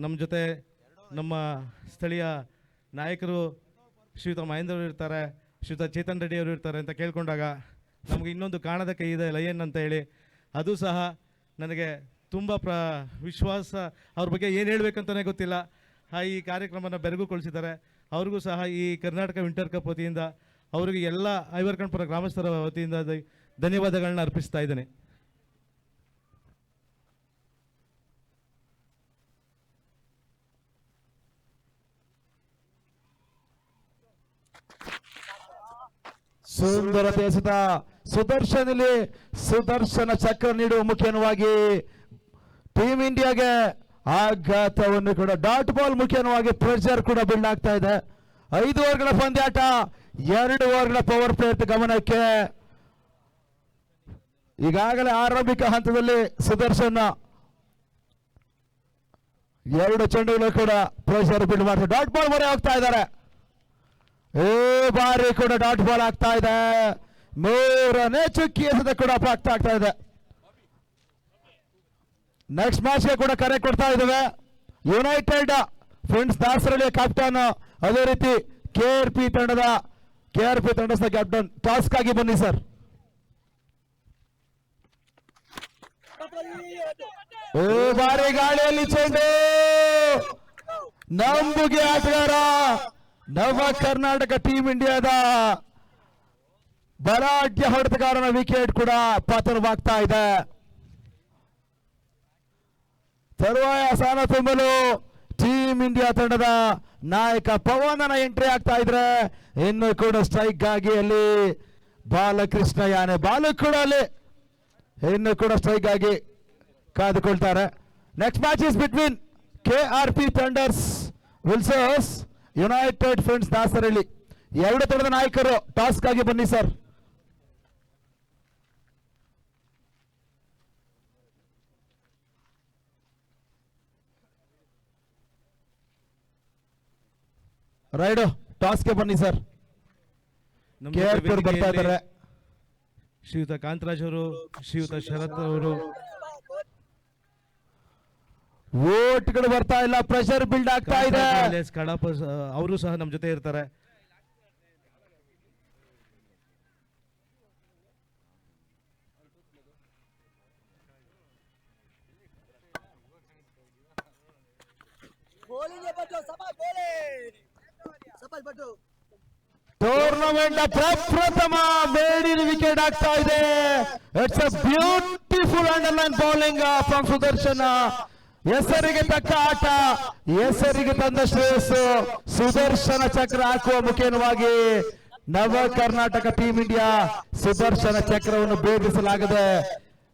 ನಮ್ಮ ಜೊತೆ ನಮ್ಮ ಸ್ಥಳೀಯ ನಾಯಕರು ಶ್ರೀಯುತ ಮಹೇಂದ್ರ ಅವರು ಇರ್ತಾರೆ, ಶ್ರೀಯುತ ಚೇತನ್ ರೆಡ್ಡಿ ಅವರು ಇರ್ತಾರೆ ಅಂತ ಕೇಳ್ಕೊಂಡಾಗ ನಮಗೆ ಇನ್ನೊಂದು ಕಾಣದ ಕೈ ಇದೆ ಲಯನ್ ಅಂತ ಹೇಳಿ, ಅದು ಸಹ ನನಗೆ ತುಂಬ ವಿಶ್ವಾಸ. ಅವ್ರ ಬಗ್ಗೆ ಏನು ಹೇಳಬೇಕಂತಲೇ ಗೊತ್ತಿಲ್ಲ. ಈ ಕಾರ್ಯಕ್ರಮನ ಬೆರಗುಗೊಳಿಸಿದ್ದಾರೆ. ಅವ್ರಿಗೂ ಸಹ ಈ ಕರ್ನಾಟಕ ವಿಂಟರ್ ಕಪ್ ವತಿಯಿಂದ ಅವರಿಗೆ ಎಲ್ಲ ಐವರ್ಕಂಡ್ಪುರ ಗ್ರಾಮಸ್ಥರ ವತಿಯಿಂದ ಧನ್ಯವಾದಗಳನ್ನ ಅರ್ಪಿಸ್ತಾ ಇದ್ದೇನೆ. ಸುಂದರತೆ ಎಸೆತ ಸುದರ್ಶನಲ್ಲಿ ಸುದರ್ಶನ ಚಕ್ರ ನೀಡುವ ಮುಖೇನವಾಗಿ ಟೀಮ್ ಇಂಡಿಯಾಗೆ ಆಘಾತವನ್ನು ಕೂಡ ಡಾಟ್ ಬಾಲ್ ಮುಖೇನವಾಗಿ ಪ್ರೆಷರ್ ಕೂಡ ಬಿಲ್ಡ್ ಆಗ್ತಾ ಇದೆ. 5 ಓವರ್ಗಳ ಪಂದ್ಯಾಟ, 2 ಓವರ್ಗಳ ಪವರ್ ಪ್ಲೇ ಗಮನಕ್ಕೆ. ಈಗಾಗಲೇ ಆರಂಭಿಕ ಹಂತದಲ್ಲಿ ಸುದರ್ಶನ್ 2 ಚೆಂಡುಗಳು ಕೂಡ ಪ್ರೆಷರ್ ಬಿಲ್ಡ್ ಮಾಡ್ತಾರೆ. ಡಾಟ್ ಬಾಲ್ ಮೊರೆ ಹೋಗ್ತಾ ಇದ್ದಾರೆ. ಬಾರಿ ಕೂಡ ಡಾಟ್ ಬಾಲ್ ಆಗ್ತಾ ಇದೆ. 3ನೇ ಚುಕ್ಕಿ ಎಸೆತ ಕೂಡ ಆಗ್ತಾ ಇದೆ. ನೆಕ್ಸ್ಟ್ ಮ್ಯಾಚ್ಗೆ ಕೂಡ ಕರೆ ಕೊಡ್ತಾ ಇದ್ದೇವೆ. ಯುನೈಟೆಡ್ ಫ್ರೆಂಡ್ಸ್ ದಾಸರಳ್ಳಿ ಕ್ಯಾಪ್ಟನ್, ಅದೇ ರೀತಿ ಕೆಆರ್ಪಿ ತಂಡದ ಕ್ಯಾಪ್ಟನ್ ಟಾಸ್ಕ್ ಆಗಿ ಬನ್ನಿ ಸರ್. ಬಾರಿ ಗಾಳಿಯಲ್ಲಿ ಚೆಂಡು, ನಂಬುಗೆ ಆಟಗಾರ ನವ ಕರ್ನಾಟಕ ಟೀಮ್ ಇಂಡಿಯಾದ ಬಲಾಢ್ಯ ಹೊಡೆತಗಾರನ ವಿಕೆಟ್ ಕೂಡ ಪತನವಾಗ್ತಾ ಇದೆ. ತರುವಾಯ ಸ್ಥಾನ ತುಂಬಲು ಟೀಮ್ ಇಂಡಿಯಾ ತಂಡದ ನಾಯಕ ಪವನನ ಎಂಟ್ರಿ ಆಗ್ತಾ ಇದ್ರೆ, ಇನ್ನು ಕೂಡ ಸ್ಟ್ರೈಕ್ ಆಗಿ ಅಲ್ಲಿ ಬಾಲಕೃಷ್ಣ ಯಾನೆ ಬಾಲು ಕೂಡ ಅಲ್ಲಿ ಇನ್ನು ಕೂಡ ಸ್ಟ್ರೈಕ್ ಆಗಿ ಕಾದುಕೊಳ್ತಾರೆ. Next match is between KRP thunders ವಿಲ್ಸರ್ಸ್ ಯುನೈಟೆಡ್ ಫ್ರೆಂಡ್ಸ್ ದಾಸರಳ್ಳಿ. 2 ತಂಡದ ನಾಯಕರು ಟಾಸ್ಕ್ ಆಗಿ ಬನ್ನಿ ಸರ್. ರೈಡು ಟಾಸ್ಗೆ ಬನ್ನಿ ಸರ್. ಬರ್ತಾ ಇದ್ದಾರೆ ಶ್ರೀಯುತ ಕಾಂತರಾಜ್ ಅವರು, ಶ್ರೀಯುತ ಶರತ್ ಅವರು. ಓಟ್ಗಳು ಬರ್ತಾ ಇಲ್ಲ, ಪ್ರೆಷರ್ ಬಿಲ್ಡ್ ಆಗ್ತಾ ಇದೆ. ಕಡಪ ಅವರು ಸಹ ನಮ್ಮ ಜೊತೆ ಇರ್ತಾರೆ. ಟೂರ್ನಮೆಂಟ್ ಪ್ರಪ್ರಥಮ ಮೇಡಿನ ವಿಕೆಟ್ ಆಗ್ತಾ ಇದೆ. It's a beautiful underline bowling from Sudarshan. ಹೆಸರಿಗೆ ತಕ್ಕ ಆಟ, ಹೆಸರಿಗೆ ತಂದ ಶ್ರೇಯಸ್ಸು. ಸುದರ್ಶನ ಚಕ್ರ ಹಾಕುವ ಮುಖೇನವಾಗಿ ನವ ಕರ್ನಾಟಕ ಟೀಮ್ ಇಂಡಿಯಾ ಸುದರ್ಶನ ಚಕ್ರವನ್ನು ಭೇದಿಸಲಾಗಿದೆ.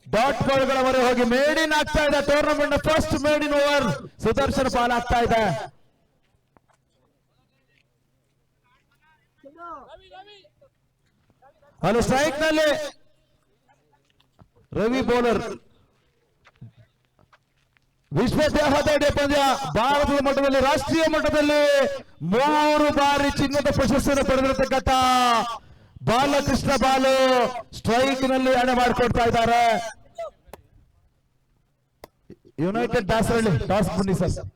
ಡಾಟ್ ಬಾಲ್ಗಳ ಮೊರೆ ಹೋಗಿ ಮೇಡಿನ್ ಆಗ್ತಾ ಇದೆ. Tournament first maiden over Sudarshan ಪಾಲಾಗ್ತಾ ಇದೆ. ಅಲ್ಲಿ ಸ್ಟ್ರೈಕ್ ನಲ್ಲಿ ರವಿ ಬೌಲರ್. ವಿಶ್ವ ದೇಹದಾಢ್ಯ ಪಂದ್ಯ ಭಾರತದ ಮಟ್ಟದಲ್ಲಿ, ರಾಷ್ಟ್ರೀಯ ಮಟ್ಟದಲ್ಲಿ 3 ಬಾರಿ ಚಿನ್ನದ ಪ್ರಶಸ್ತಿಯನ್ನು ಪಡೆದಿರತಕ್ಕಂಥ ಬಾಲಕೃಷ್ಣ ಬಾಲು ಸ್ಟ್ರೈಕ್ ನಲ್ಲಿ ಹಣೆ ಮಾಡಿಕೊಡ್ತಾ ಇದ್ದಾರೆ. ಯುನೈಟೆಡ್ ದಾಸರಳ್ಳಿ ಟಾಸ್ ಬನ್ನಿ ಸರ್.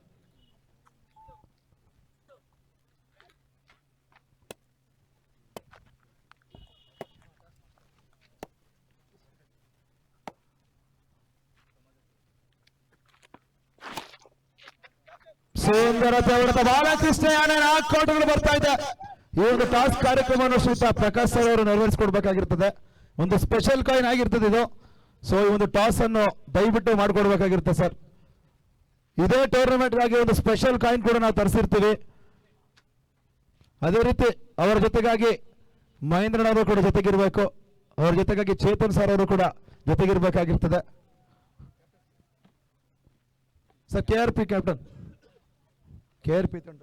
ಸುಂದರತೆ ಹೊಡೆದ ಬಾಲಕೃಷ್ಣ ಯಾನೆ 4 ಔಟ್ಗಳು ಬರ್ತಾ ಇದೆ. ಈ ಒಂದು ಟಾಸ್ ಕಾರ್ಯಕ್ರಮವನ್ನು ಶ್ರೀಯುತ ಪ್ರಕಾಶ್ ಸರ್ ಅವರು ನೆರವೇರಿಸಿಕೊಡ್ಬೇಕಾಗಿರ್ತದೆ. ಒಂದು ಸ್ಪೆಷಲ್ ಕಾಯಿನ್ ಆಗಿರ್ತದೆ ಇದು. ಸೊ ಈ ಒಂದು ಟಾಸ್ ಅನ್ನು ದಯವಿಟ್ಟು ಮಾಡಿಕೊಡ್ಬೇಕಾಗಿರುತ್ತೆ ಸರ್. ಇದೇ ಟೂರ್ನಮೆಂಟ್ಗಾಗಿ ಒಂದು ಸ್ಪೆಷಲ್ ಕಾಯಿನ್ ಕೂಡ ನಾವು ತರಿಸಿರ್ತೀವಿ. ಅದೇ ರೀತಿ ಅವರ ಜೊತೆಗಾಗಿ ಮಹೇಂದ್ರನವರು ಕೂಡ ಜೊತೆಗಿರ್ಬೇಕು. ಅವರ ಜೊತೆಗಾಗಿ ಚೇತನ್ ಸರ್ ಅವರು ಕೂಡ ಜೊತೆಗಿರ್ಬೇಕಾಗಿರ್ತದೆ ಸರ್. ಕೆಆರ್ಪಿ ಕ್ಯಾಪ್ಟನ್, ಕೆಆರ್ಪಿ ತಂಡ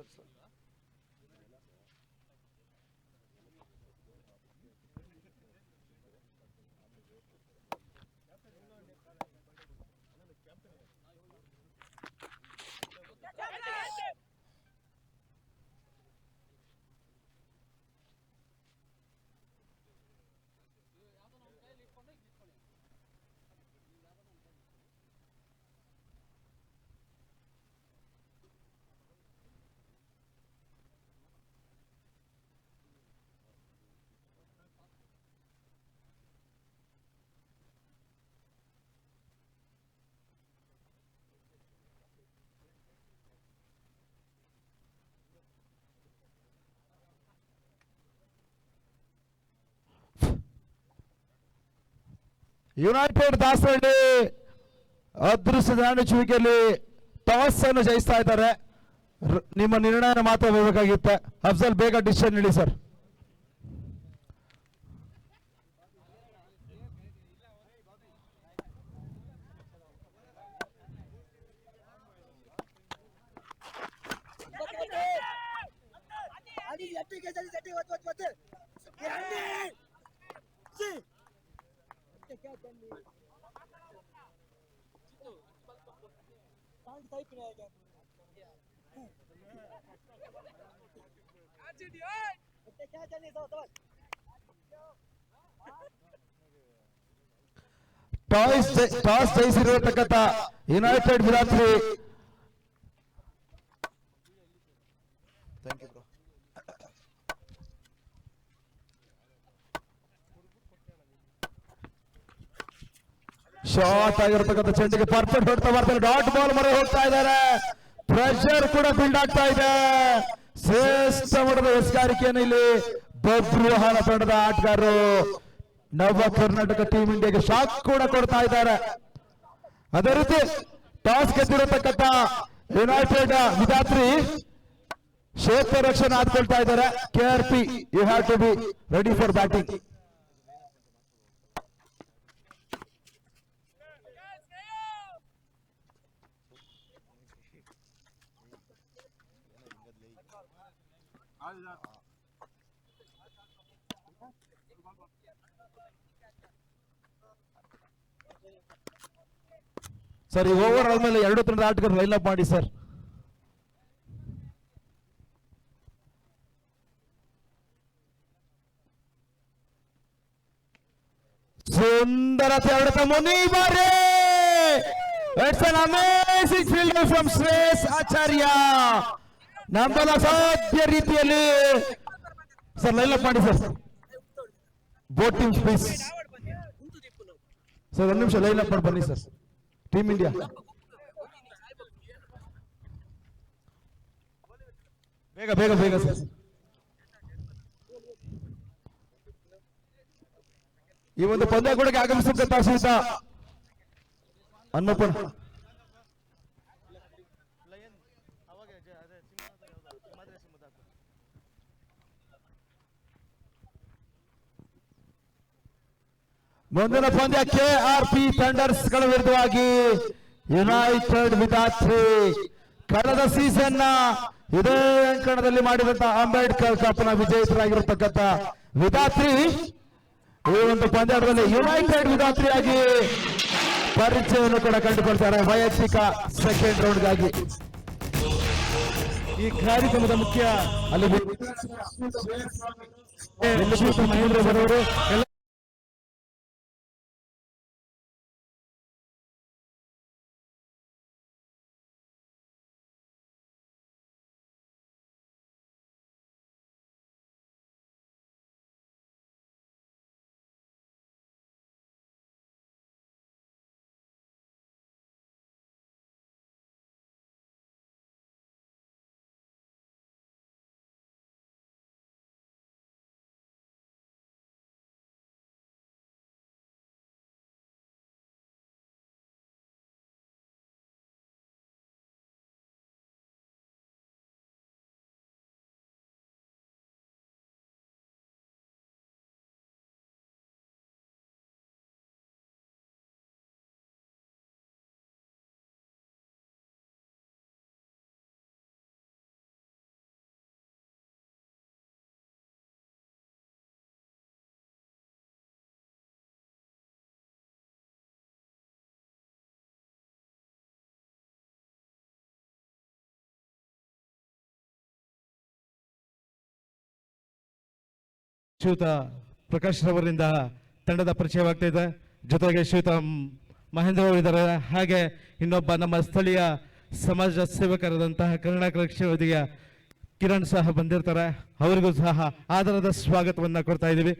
ಯುನೈಟೆಡ್ ದಾಸಹಳ್ಳಿ ಅದೃಷ್ಟದ ಹಣ್ಣುಚ್ಚುವಿಕೆಯಲ್ಲಿ ಟಾಸ್ ಅನ್ನು ಜಯಿಸ್ತಾ ಇದ್ದಾರೆ. ನಿಮ್ಮ ನಿರ್ಣಯನ ಮಾತ್ರ ಬರಬೇಕಾಗಿತ್ತೆ. ಅಫ್ಜಲ್ ಬೇಗ ಡಿಸಿಷನ್ ಹೇಳಿ ಸರ್. ಟಾಸ್ ಜಯಿಸಿರತಕ್ಕಂಥ ಯುನೈಟೆಡ್ ವಿರಾತ್ರಿ ಶಾರ್ಟ್ ಆಗಿರತಕ್ಕಂಥ ಚೆಂಡಿಗೆ ಪರ್ಫೆಕ್ಟ್ ಹೊಡ್ತಾ ಬರ್ತಾರೆ. ಡಾಟ್ ಬಾಲ್ ಮೊರೆ ಹೋಗ್ತಾ ಇದ್ದಾರೆ. ಪ್ರೆಷರ್ ಕೂಡ ಬಿಲ್ಡ್ ಆಗ್ತಾ ಇದೆ. ಶ್ರೇಷ್ಠ ಮಟ್ಟದ ಎಸ್ಗಾರಿಕೆಯನ್ನು ಇಲ್ಲಿ ಬಬ್ರುವಾಹನ ತಂಡದ ಆಟಗಾರರು ನವ ಕರ್ನಾಟಕ ಟೀಮ್ ಇಂಡಿಯಾಗೆ ಶಾಕ್ ಕೂಡ ಕೊಡ್ತಾ ಇದ್ದಾರೆ. ಅದೇ ರೀತಿ ಟಾಸ್ ಗೆದ್ದಿರತಕ್ಕಂಥ ಯುನೈಟೆಡ್ ವಿಧಾತ್ರಿ ಕ್ಷೇತ್ರ ರಕ್ಷಣೆ ಆದ್ಕೊಳ್ತಾ ಇದ್ದಾರೆ. KRP you have to be ready for batting. Sir ಈ ಓವರ್ ಆದ್ಮೇಲೆ ಎರಡು ತಂಡದ ಆಟಗಾರರು ಲೈನ್ ಅಪ್ ಮಾಡಿ ಸರ್. ಸುಂದರತೆ ಹೊಡೆತ ಮುನಿಬಾರೆ. It's an amazing field from Shreyas Acharya. ನಂಬಲ ಸಾಧ್ಯ ರೀತಿಯಲ್ಲಿ ಸರ್ ಲೈನ್ ಅಪ್ ಮಾಡಿ sir. Both teams please sir. ಒಂದು ನಿಮಿಷ ಲೈನ್ ಅಪ್ ಮಾಡಿ ಬನ್ನಿ ಸರ್. ಟೀಮ್ ಇಂಡಿಯಾ ಬೇಗ ಬೇಗ ಬೇಗ ಸರ್. ಈ ಒಂದು ಪಂದ್ಯಾಕೂಟಕ್ಕೆ ಆಗಮಿಸತಕ್ಕಂಥ ಶ್ರೀಯುತ ಹನುಮಪ್ಪನ್ ಮುಂದಿನ ಪಂದ್ಯ KRP ಥಂಡರ್ಸ್ ಗಳ ವಿರುದ್ಧವಾಗಿ ಯುನೈಟೆಡ್ ವಿಧಾತ್ರಿ. ಕಳೆದ ಸೀಸನ್ ನ ಇದೇ ಅಂಕಣದಲ್ಲಿ ಮಾಡಿದಂತಹ ಅಂಬೇಡ್ಕರ್ ಕಪ್ ನ ವಿಜೇತರಾಗಿರತಕ್ಕಂಥ ವಿಧಾತ್ರಿ ಈ ಒಂದು ಪಂದ್ಯದಲ್ಲಿ ಯುನೈಟೆಡ್ ವಿಧಾತ್ರಿಯಾಗಿ ಪರಿಚಯವನ್ನು ಕೂಡ ಕಂಡುಕೊಳ್ತಾರೆ ವೈಯಕ್ತಿಕ ಸೆಕೆಂಡ್ ರೌಂಡ್ ಗಾಗಿ. ಈ ಕಾರ್ಯಕ್ರಮದ ಮುಖ್ಯ ಅಲ್ಲಿ ಮಹೇಂದ್ರ ಬರೋರು ಶ್ರೀಯುತ ಪ್ರಕಾಶ್ ರವರಿಂದ ತಂಡದ ಪರಿಚಯವಾಗ್ತಾ ಇದೆ. ಜೊತೆಗೆ ಶ್ರೀಯುತ ಮಹೇಂದ್ರ ಅವರು ಇದ್ದಾರೆ. ಹಾಗೆ ಇನ್ನೊಬ್ಬ ನಮ್ಮ ಸ್ಥಳೀಯ ಸಮಾಜ ಸೇವಕರಾದಂತಹ ಕರ್ನಾಟಕ ರಕ್ಷಣಾ ಕಿರಣ್ ಸಹ ಬಂದಿರ್ತಾರೆ. ಅವರಿಗೂ ಸಹ ಆದರದ ಸ್ವಾಗತವನ್ನ ಕೊಡ್ತಾ ಇದ್ದೀವಿ.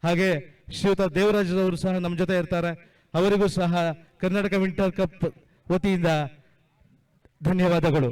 ಹಾಗೆ ಶ್ರೀಯುತ ದೇವರಾಜ್ ಅವರು ಸಹ ನಮ್ಮ ಜೊತೆ ಇರ್ತಾರೆ. ಅವರಿಗೂ ಸಹ ಕರ್ನಾಟಕ ವಿಂಟರ್ ಕಪ್ ವತಿಯಿಂದ ಧನ್ಯವಾದಗಳು.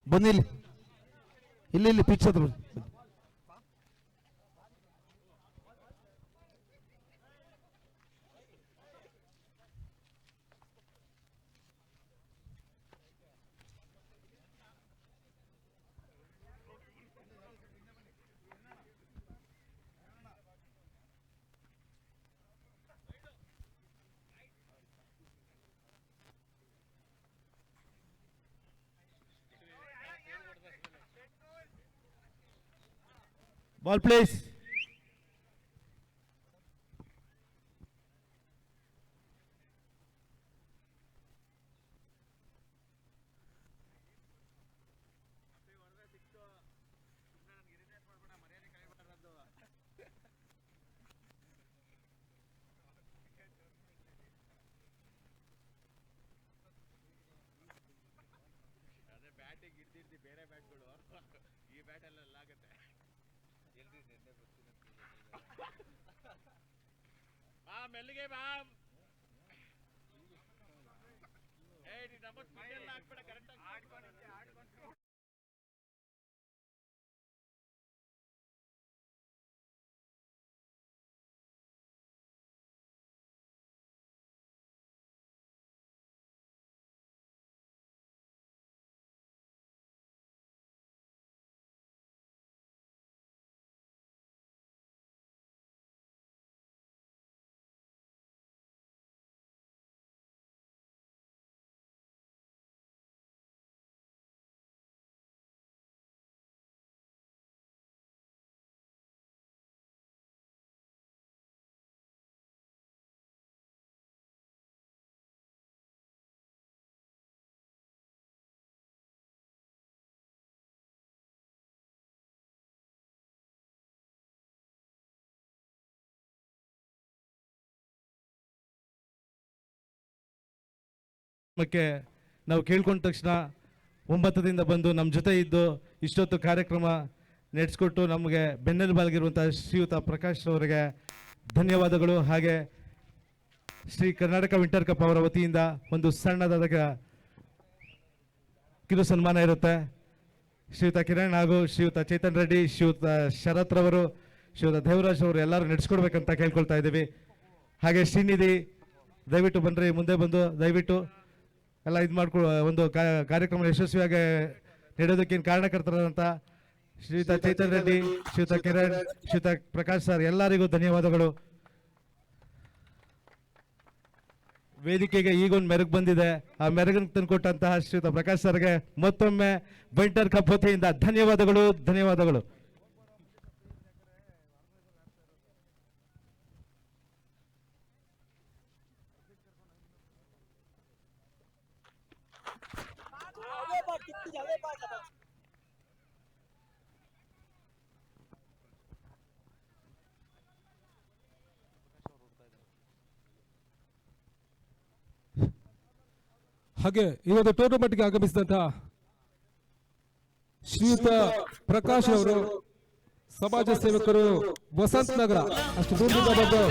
ಬನ್ನಿ ಇಲ್ಲಿ, ಇಲ್ಲಿ ಪಿಚ್ ಹತ್ರ ಬನ್ನಿ. Ball place. ಬೇರೆ ಬ್ಯಾಟ್ಗಳು ಈ ಬ್ಯಾಟ್ ಎಲ್ಲ ಆಗುತ್ತೆ. ಬಾ ಮೆಲ್ಲಿಗೆ ಬಾ. ನಂಬರ್ ಹಾಕ್ಬೇಡ, ಕರೆಕ್ಟ್ ಆಗಿ ನಾವು ಕೇಳ್ಕೊಂಡ ತಕ್ಷಣ 9ದಿಂದ ಬಂದು ನಮ್ಮ ಜೊತೆ ಇದ್ದು ಇಷ್ಟೊತ್ತು ಕಾರ್ಯಕ್ರಮ ನಡೆಸ್ಕೊಟ್ಟು ನಮಗೆ ಬೆನ್ನೆಲುಬಾಗಿರುವಂಥ ಶ್ರೀಯುತ ಪ್ರಕಾಶ್ ಅವರಿಗೆ ಧನ್ಯವಾದಗಳು. ಹಾಗೆ ಶ್ರೀ ಕರ್ನಾಟಕ ವಿಂಟರ್ ಕಪ್ ಅವರ ವತಿಯಿಂದ ಒಂದು ಸಣ್ಣದಾದ ಕಿರು ಸನ್ಮಾನ ಇರುತ್ತೆ. ಶ್ರೀಯುತ ಕಿರಣ್ ಹಾಗೂ ಶ್ರೀಯುತ ಚೇತನ್ ರೆಡ್ಡಿ, ಶ್ರೀಯುತ ಶರತ್ ರವರು, ಶ್ರೀಯುತ ದೇವರಾಜ್ ಅವರು ಎಲ್ಲರೂ ನಡೆಸ್ಕೊಡ್ಬೇಕಂತ ಕೇಳ್ಕೊಳ್ತಾ ಇದ್ದೀವಿ. ಹಾಗೆ ಶ್ರೀನಿಧಿ ದಯವಿಟ್ಟು ಬನ್ನಿರಿ, ಮುಂದೆ ಬಂದು ದಯವಿಟ್ಟು ಎಲ್ಲ ಇದು ಮಾಡ್ಕೊ ಒಂದು ಕಾರ್ಯಕ್ರಮ ಯಶಸ್ವಿಯಾಗಿ ನಡೆಯೋದಕ್ಕೇನು ಕಾರಣಕರ್ತರಾದಂಥ ಶ್ರೀಯುತ ಚೈತನ್ ರೆಡ್ಡಿ, ಶ್ರೀಯುತ ಕಿರಣ್, ಶ್ರೀಯುತ ಪ್ರಕಾಶ್ ಸರ್ ಎಲ್ಲರಿಗೂ ಧನ್ಯವಾದಗಳು. ವೇದಿಕೆಗೆ ಈಗೊಂದು ಮೆರುಗು ಬಂದಿದೆ, ಆ ಮೆರುಗನ್ನು ತಂದುಕೊಟ್ಟಂತಹ ಶ್ರೀಯುತ ಪ್ರಕಾಶ್ ಸರ್ಗೆ ಮತ್ತೊಮ್ಮೆ ವಿಂಟರ್ ಕಪ್ ವತಿಯಿಂದ ಧನ್ಯವಾದಗಳು ಧನ್ಯವಾದಗಳು. ಹಾಗೆ ಈ ಒಂದು ಟೂರ್ನಮೆಂಟ್ಗೆ ಆಗಮಿಸಿದಂತಹ ಶ್ರೀಯುತ ಪ್ರಕಾಶ್ ಅವರು, ಸಮಾಜ ಸೇವಕರು, ವಸಂತ ನಗರ, ಅಷ್ಟು ದೂರದಿಂದ ಬಂದು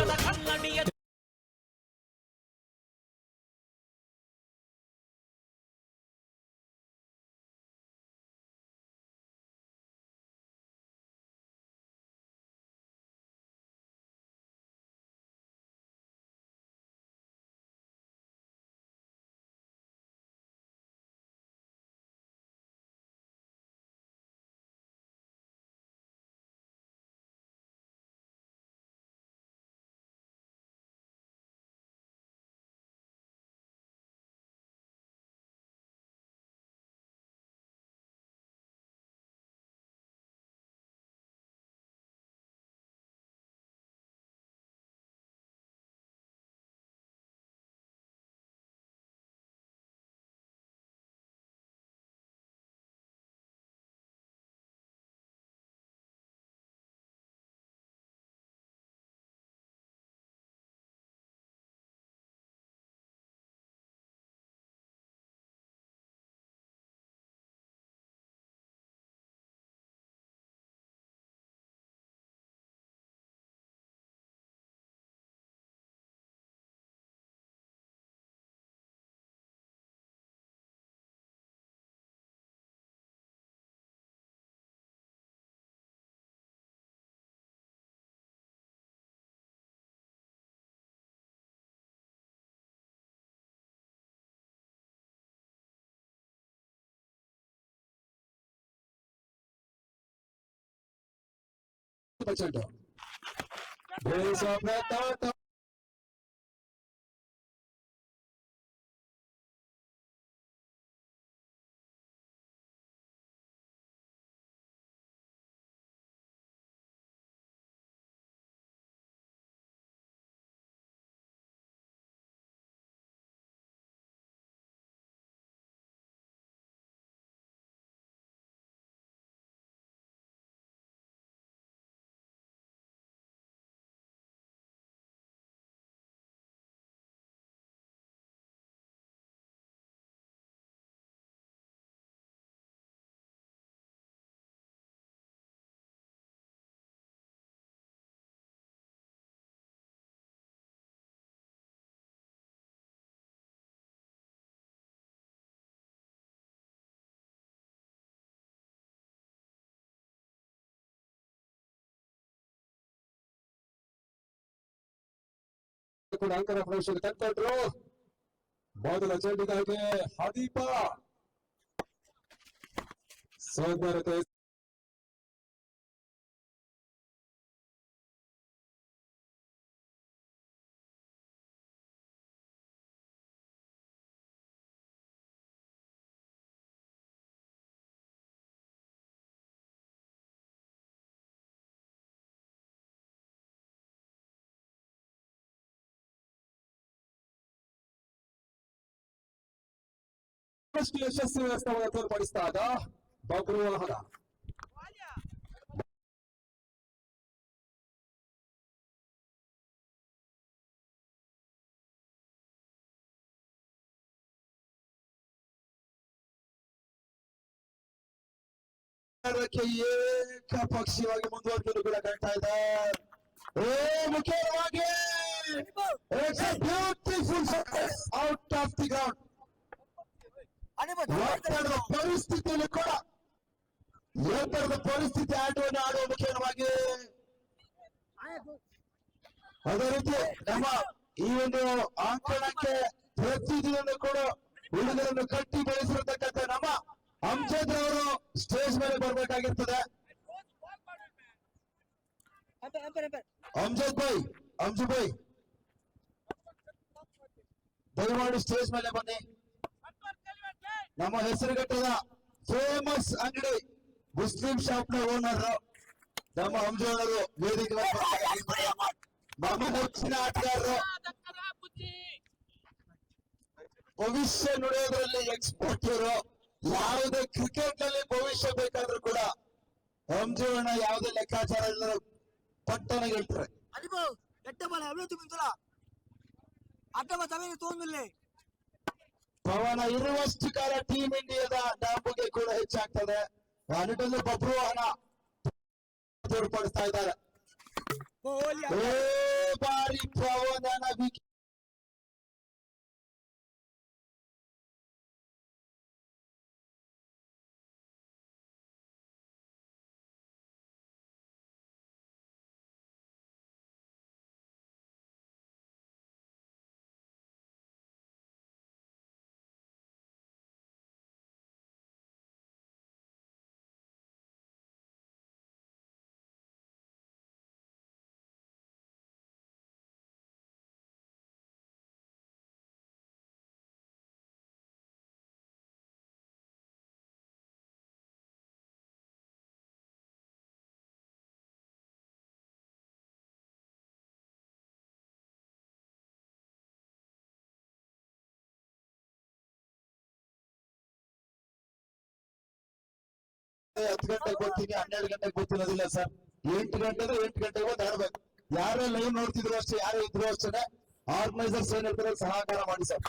ಚೆಂಡು ಬೀಳಿಸುವ ಪ್ರಯತ್ನ. ಕೂಡ ಅಂಕಣ ಪ್ರವೇಶಕ್ಕೆ ತಂದ್ಕೊಂಡ್ರು. ಮೊದಲ ಚೆಂಡಿಗಾಗಿ ಹದೀಪ ಸೋದರತೆ ಯಶಸ್ವಿ ವ್ಯವಸ್ಥೆಯನ್ನು ತೋರ್ಪಡಿಸ್ತಾ ಇದ್ದ ಬಬ್ರು ವಾಹನ. ಏಕಪಕ್ಷೀಯವಾಗಿ ಮುಂದುವರೆದು ಕೂಡ ಕಾಣ್ತಾ ಇದೆ. ಮುಖ್ಯವಾಗಿ beautiful out of the ground. ಒತ್ತಡದ ಪರಿಸ್ಥಿತಿಯಲ್ಲಿ ಕೂಡ ಒತ್ತಡದ ಪರಿಸ್ಥಿತಿ ಆಟವನ್ನು ಆಡುವ ಮುಖ್ಯವಾಗಿ ಅದೇ ರೀತಿ ನಮ್ಮ ಈ ಒಂದು ಅಂಕಣಕ್ಕೆ ಪ್ರತಿದಿನ ಕೂಡ ಹುಡುಗರನ್ನು ಕಟ್ಟಿ ಬೆಳೆಸಿರತಕ್ಕಂಥ ನಮ್ಮ ಅಮ್ಜದ್ ಅವರು ಸ್ಟೇಜ್ ಮೇಲೆ ಬರ್ಬೇಕಾಗಿರ್ತದೆ. ಅಮ್ಜದ್ ಭಾಯ್ ದಯಮಾಡಿ ಸ್ಟೇಜ್ ಮೇಲೆ ಬನ್ನಿ. ನಮ್ಮ ಹೆಸರುಘಟ್ಟದ ಫೇಮಸ್ ಅಂಗಡಿ ಮುಸ್ಲಿಂ ಶಾಪ್ ನ ಓನರ್ ನಮ್ಮ ಅಂಜೋಣರು ವೇದಿಕೆ ನಮ್ಮ ನೆಚ್ಚಿನ ಆಟಗಾರರು, ಭವಿಷ್ಯ ನುಡಿಯೋದ್ರಲ್ಲಿ ಎಕ್ಸ್ಪರ್ಟ್ ಇವರು. ಯಾವುದೇ ಕ್ರಿಕೆಟ್ ನಲ್ಲಿ ಭವಿಷ್ಯ ಬೇಕಾದ್ರೂ ಕೂಡ ಅಂಜೋಣ ಯಾವುದೇ ಲೆಕ್ಕಾಚಾರ ಇಲ್ಲ ಪಟ್ಟಣ ಹೇಳ್ತಾರೆ. ಪವನ ಇರುವಷ್ಟು ಕಾಲ ಟೀಮ್ ಇಂಡಿಯಾದ ನಂಬಿಕೆ ಕೂಡ ಹೆಚ್ಚಾಗ್ತದೆ. ಅನಿಟಲ್ಲಿ ಬಬ್ರು ವಾಹನ ತೋರ್ಪಡಿಸ್ತಾ ಇದ್ದಾರೆ. ಬಾರಿ ಪವನನ ಹತ್ತು ಗಂಟೆಗೆ ಬರ್ತೀನಿ, 12 ಗಂಟೆಗೆ ಗೊತ್ತಿರೋದಿಲ್ಲ ಸರ್. 8 ಗಂಟೆ ಅಂದ್ರೆ 8 ಗಂಟೆಗೆ ಬಂದು ಆಡ್ಬೇಕು. ಯಾರೇ ಲೈವ್ ನೋಡ್ತಿದ್ರು ಅಷ್ಟೇ, ಯಾರೇ ಇದ್ರು ಅಷ್ಟೇ ಆರ್ಗನೈಸರ್ಸ್ ಏನಿರ್ತಾರೆ ಸಹಕಾರ ಮಾಡಿ ಸರ್.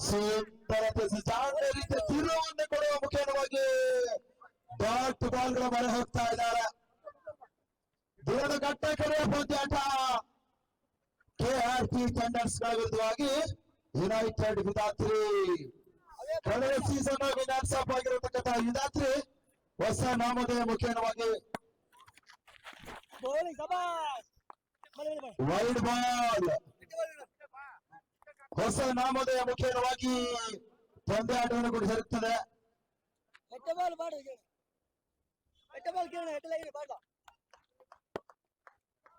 ಸುಂದರತೆ ಜಾಣ ರೀತಿಯ ತಿರುವನ್ನು ಕೊಡುವ ಮುಖೇನವಾಗಿ ಡಾಟ್ ಬಾಲ್ಗಳ ಮರೆ ಹೋಗ್ತಾ ಇದ್ದಾರೆ. ದಿನದ ಘಟ್ಟ ಕೆರೆಯ ಪಂದ್ಯಾಟ ಕೆಆರ್ಪಿ ಥಂಡರ್ಸ್ ಗಳ ವಿರುದ್ಧವಾಗಿ ಯುನೈಟೆಡ್ ವಿಧಾತ್ರಿ. ಕಳೆದ ಸೀಸನ್ ವಿನಾನ್ಸ್ ಅಪ್ ಆಗಿರತಕ್ಕಂತಹ ವಿಧಾತ್ರಿ ಹೊಸ ನಾಮಧೇಯ ಮುಖೇನವಾಗಿ ವೈಡ್ ಬಾಲ್ ಹೊಸ ನಾಮಧೇಯ ಮುಖೇನವಾಗಿ ಪಂದ್ಯಾಟವನ್ನು ಕೂಡ ಜರುಗುತ್ತದೆ.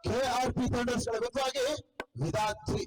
ಕೆಆರ್ಪಿ ಥಂಡರ್ಸ್ ಗಳ ವಿರುದ್ಧವಾಗಿ ವಿಧಾತ್ರಿ.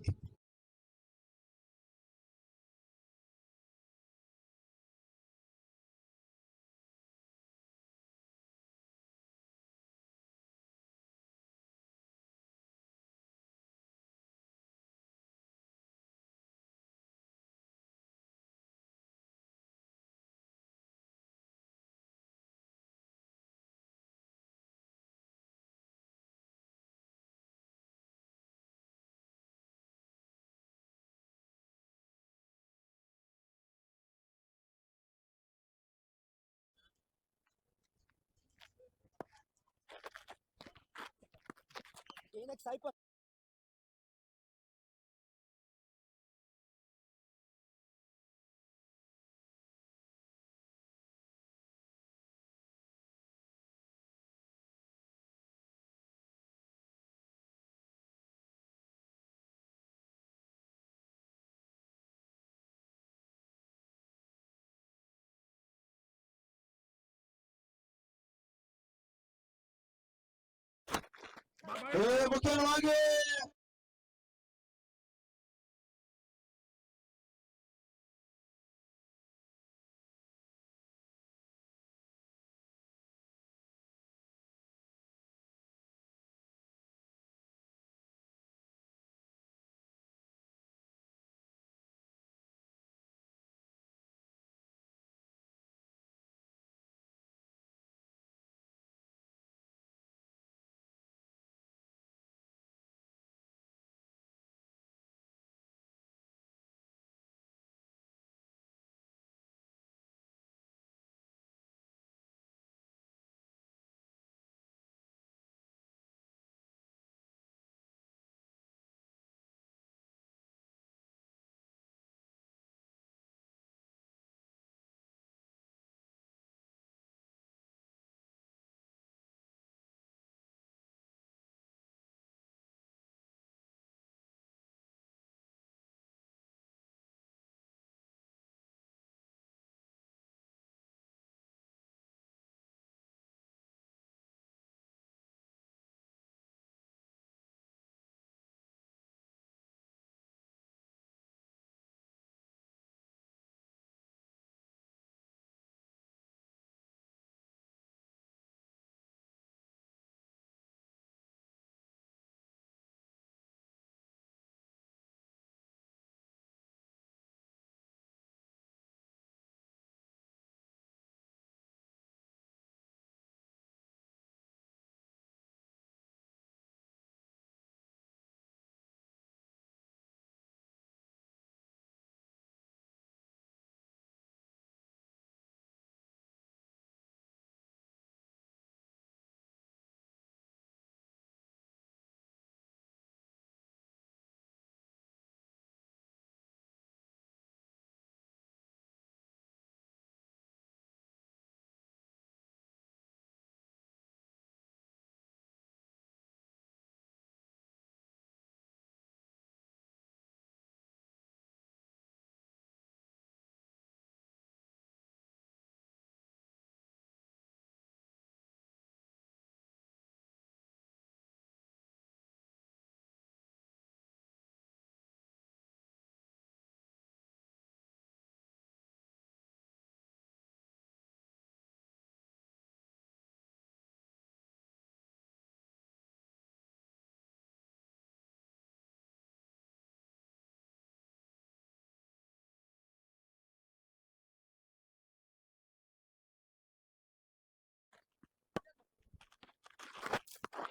ಮುಖ್ಯವಾಗಿ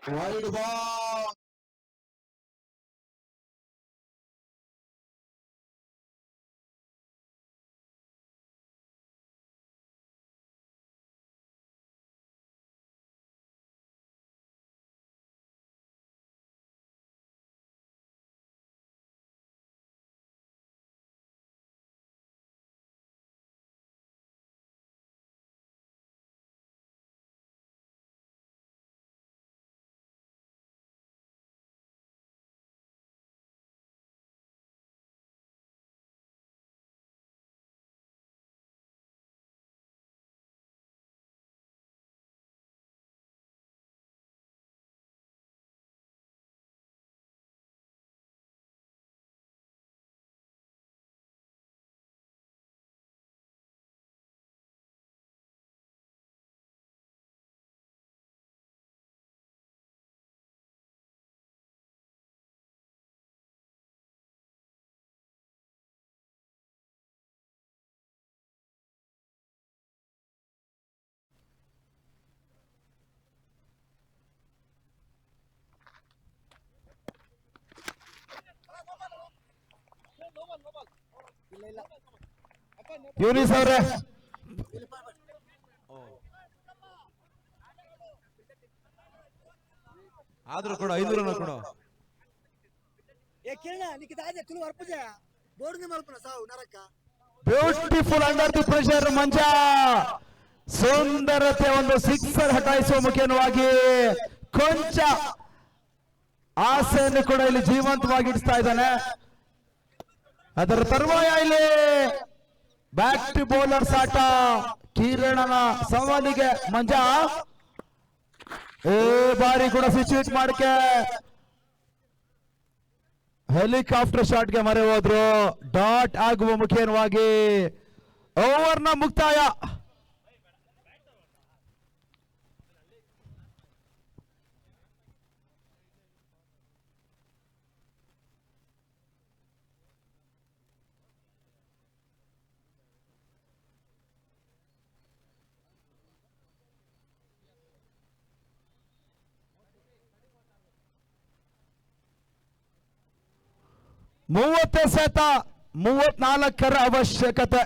wide ball. ಯೂನಿಸ್ ಅವರೇ ಆದ್ರೂ ಕೊಡು 500 ಕೊಡು. ಬ್ಯೂಟಿಫುಲ್ ಅಂಡರ್ ದಿ ಪ್ರೆಷರ್ ಮಂಜ ಸುಂದರತೆ ಒಂದು ಸಿಕ್ಸರ್ ಹಟಾಯಿಸುವ ಮುಖೇನವಾಗಿ ಕೊಂಚ ಆಸೆಯನ್ನು ಕೂಡ ಇಲ್ಲಿ ಜೀವಂತವಾಗಿ ಇಡಿಸ್ತಾ ಇದ್ದಾನೆ. ಅದರ ತರುವಾಯ ಇಲ್ಲಿ ಬ್ಯಾಕ್ ಟು ಬೌಲರ್ಸ್ ಆಟ. ಕಿರಣನ ಸವಾಲಿಗೆ ಮಂಜ ಬಾರಿ ಕೂಡ ಸಿಚುವೇಟ್ ಮಾಡಕ್ಕೆ ಹೆಲಿಕಾಪ್ಟರ್ ಶಾಟ್ಗೆ ಮರೆ ಹೋದ್ರು. ಡಾಟ್ ಆಗುವ ಮುಖೇನವಾಗಿ ಓವರ್ನ ಮುಕ್ತಾಯ. ಮೂವತ್ತೇ ಸೆತ 34 ಅವಶ್ಯಕತೆ.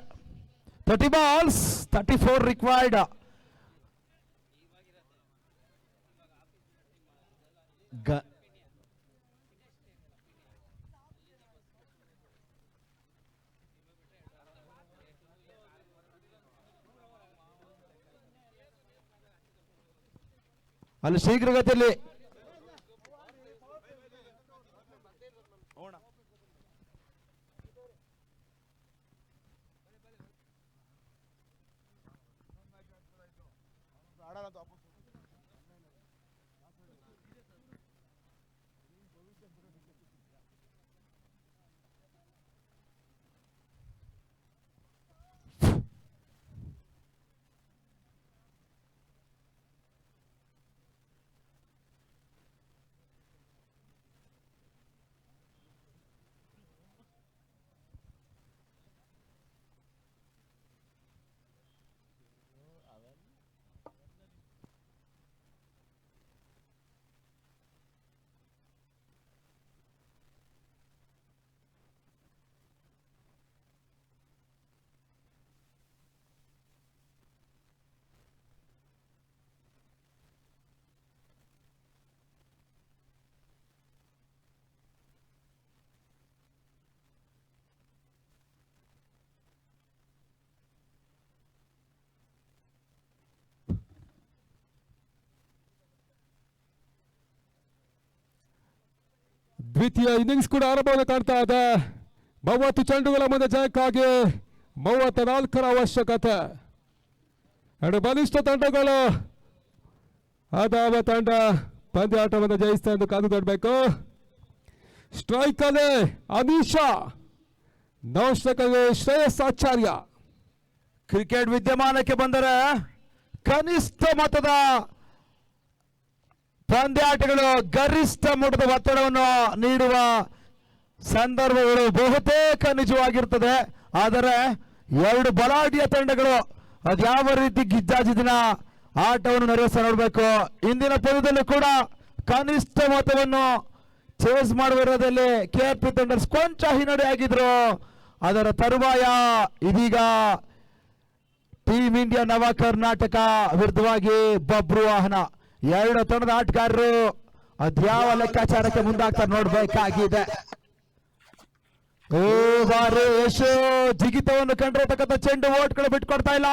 30 balls 34 ರಿಕ್ವೈರ್ಡ್. ಅಲ್ಲಿ ಶೀಘ್ರಗತಿಯಲ್ಲಿ ದ್ವಿತೀಯ ಇನ್ನಿಂಗ್ಸ್ ಕೂಡ ಆರಂಭವನ್ನು ಕಾಣ್ತಾ ಇದೆ. 30 ಚೆಂಡುಗಳ ಮುಂದೆ ಜಯಕ್ಕಾಗಿ 34 ಅವಶ್ಯಕತೆ. ಎರಡು ಬಲಿಷ್ಠ ತಂಡಗಳು ಅದಾವ ತಂಡ ಪಂದ್ಯಾಟವನ್ನು ಜಯಿಸ್ತಾ ಎಂದು ಕಾದು ನೋಡಬೇಕು. ಸ್ಟ್ರೈಕ್ ಅಲ್ಲಿ ಅನೀಶಾ, ನಾನ್ ಸ್ಟ್ರೈಕ್ ಅಲ್ಲಿ ಶ್ರೇಯಸ್ ಆಚಾರ್ಯ. ಕ್ರಿಕೆಟ್ ವಿದ್ಯಮಾನಕ್ಕೆ ಬಂದರೆ ಕನಿಷ್ಠ ಮೊತ್ತದ ಪಂದ್ಯಾಟಗಳು ಗರಿಷ್ಠ ಮಟ್ಟದ ಒತ್ತಡವನ್ನು ನೀಡುವ ಸಂದರ್ಭಗಳು ಬಹುತೇಕ ನಿಜವಾಗಿರ್ತದೆ. ಆದರೆ ಎರಡು ಬಲಾಢ್ಯ ತಂಡಗಳು ಅದ್ಯಾವ ರೀತಿ ಗಿಜ್ಜಾಜಿದಿನ ಆಟವನ್ನು ನಿರ್ವಹಿಸ ನೋಡಬೇಕು. ಇಂದಿನ ಪಂದ್ಯದಲ್ಲೂ ಕೂಡ ಕನಿಷ್ಠ ಮೊತ್ತವನ್ನು ಚೇಸ್ ಮಾಡುವುದರಲ್ಲಿ ಕೆಆರ್ಪಿ ತಂಡರ್ಸ್ ಕೊಂಚ ಹಿನ್ನಡೆ ಆಗಿದ್ರು. ಅದರ ತರುವಾಯ ಇದೀಗ ಟೀಮ್ ಇಂಡಿಯಾ ನವ ಕರ್ನಾಟಕ ವಿರುದ್ಧವಾಗಿ ಬಬ್ರು ವಾಹನ. ಎರಡು ತಂಡದ ಆಟಗಾರರು ಅದ್ಯಾವ ಲೆಕ್ಕಾಚಾರಕ್ಕೆ ಮುಂದಾಗ್ತಾರೆ ನೋಡ್ಬೇಕಾಗಿದೆ. ಬಾರಿ ಯಶೋ ಜಿಗಿತವನ್ನು ಕಂಡಿರತಕ್ಕಂಥ ಚೆಂಡು ಓಟ್ಗಳು ಬಿಟ್ಕೊಡ್ತಾ ಇಲ್ಲ.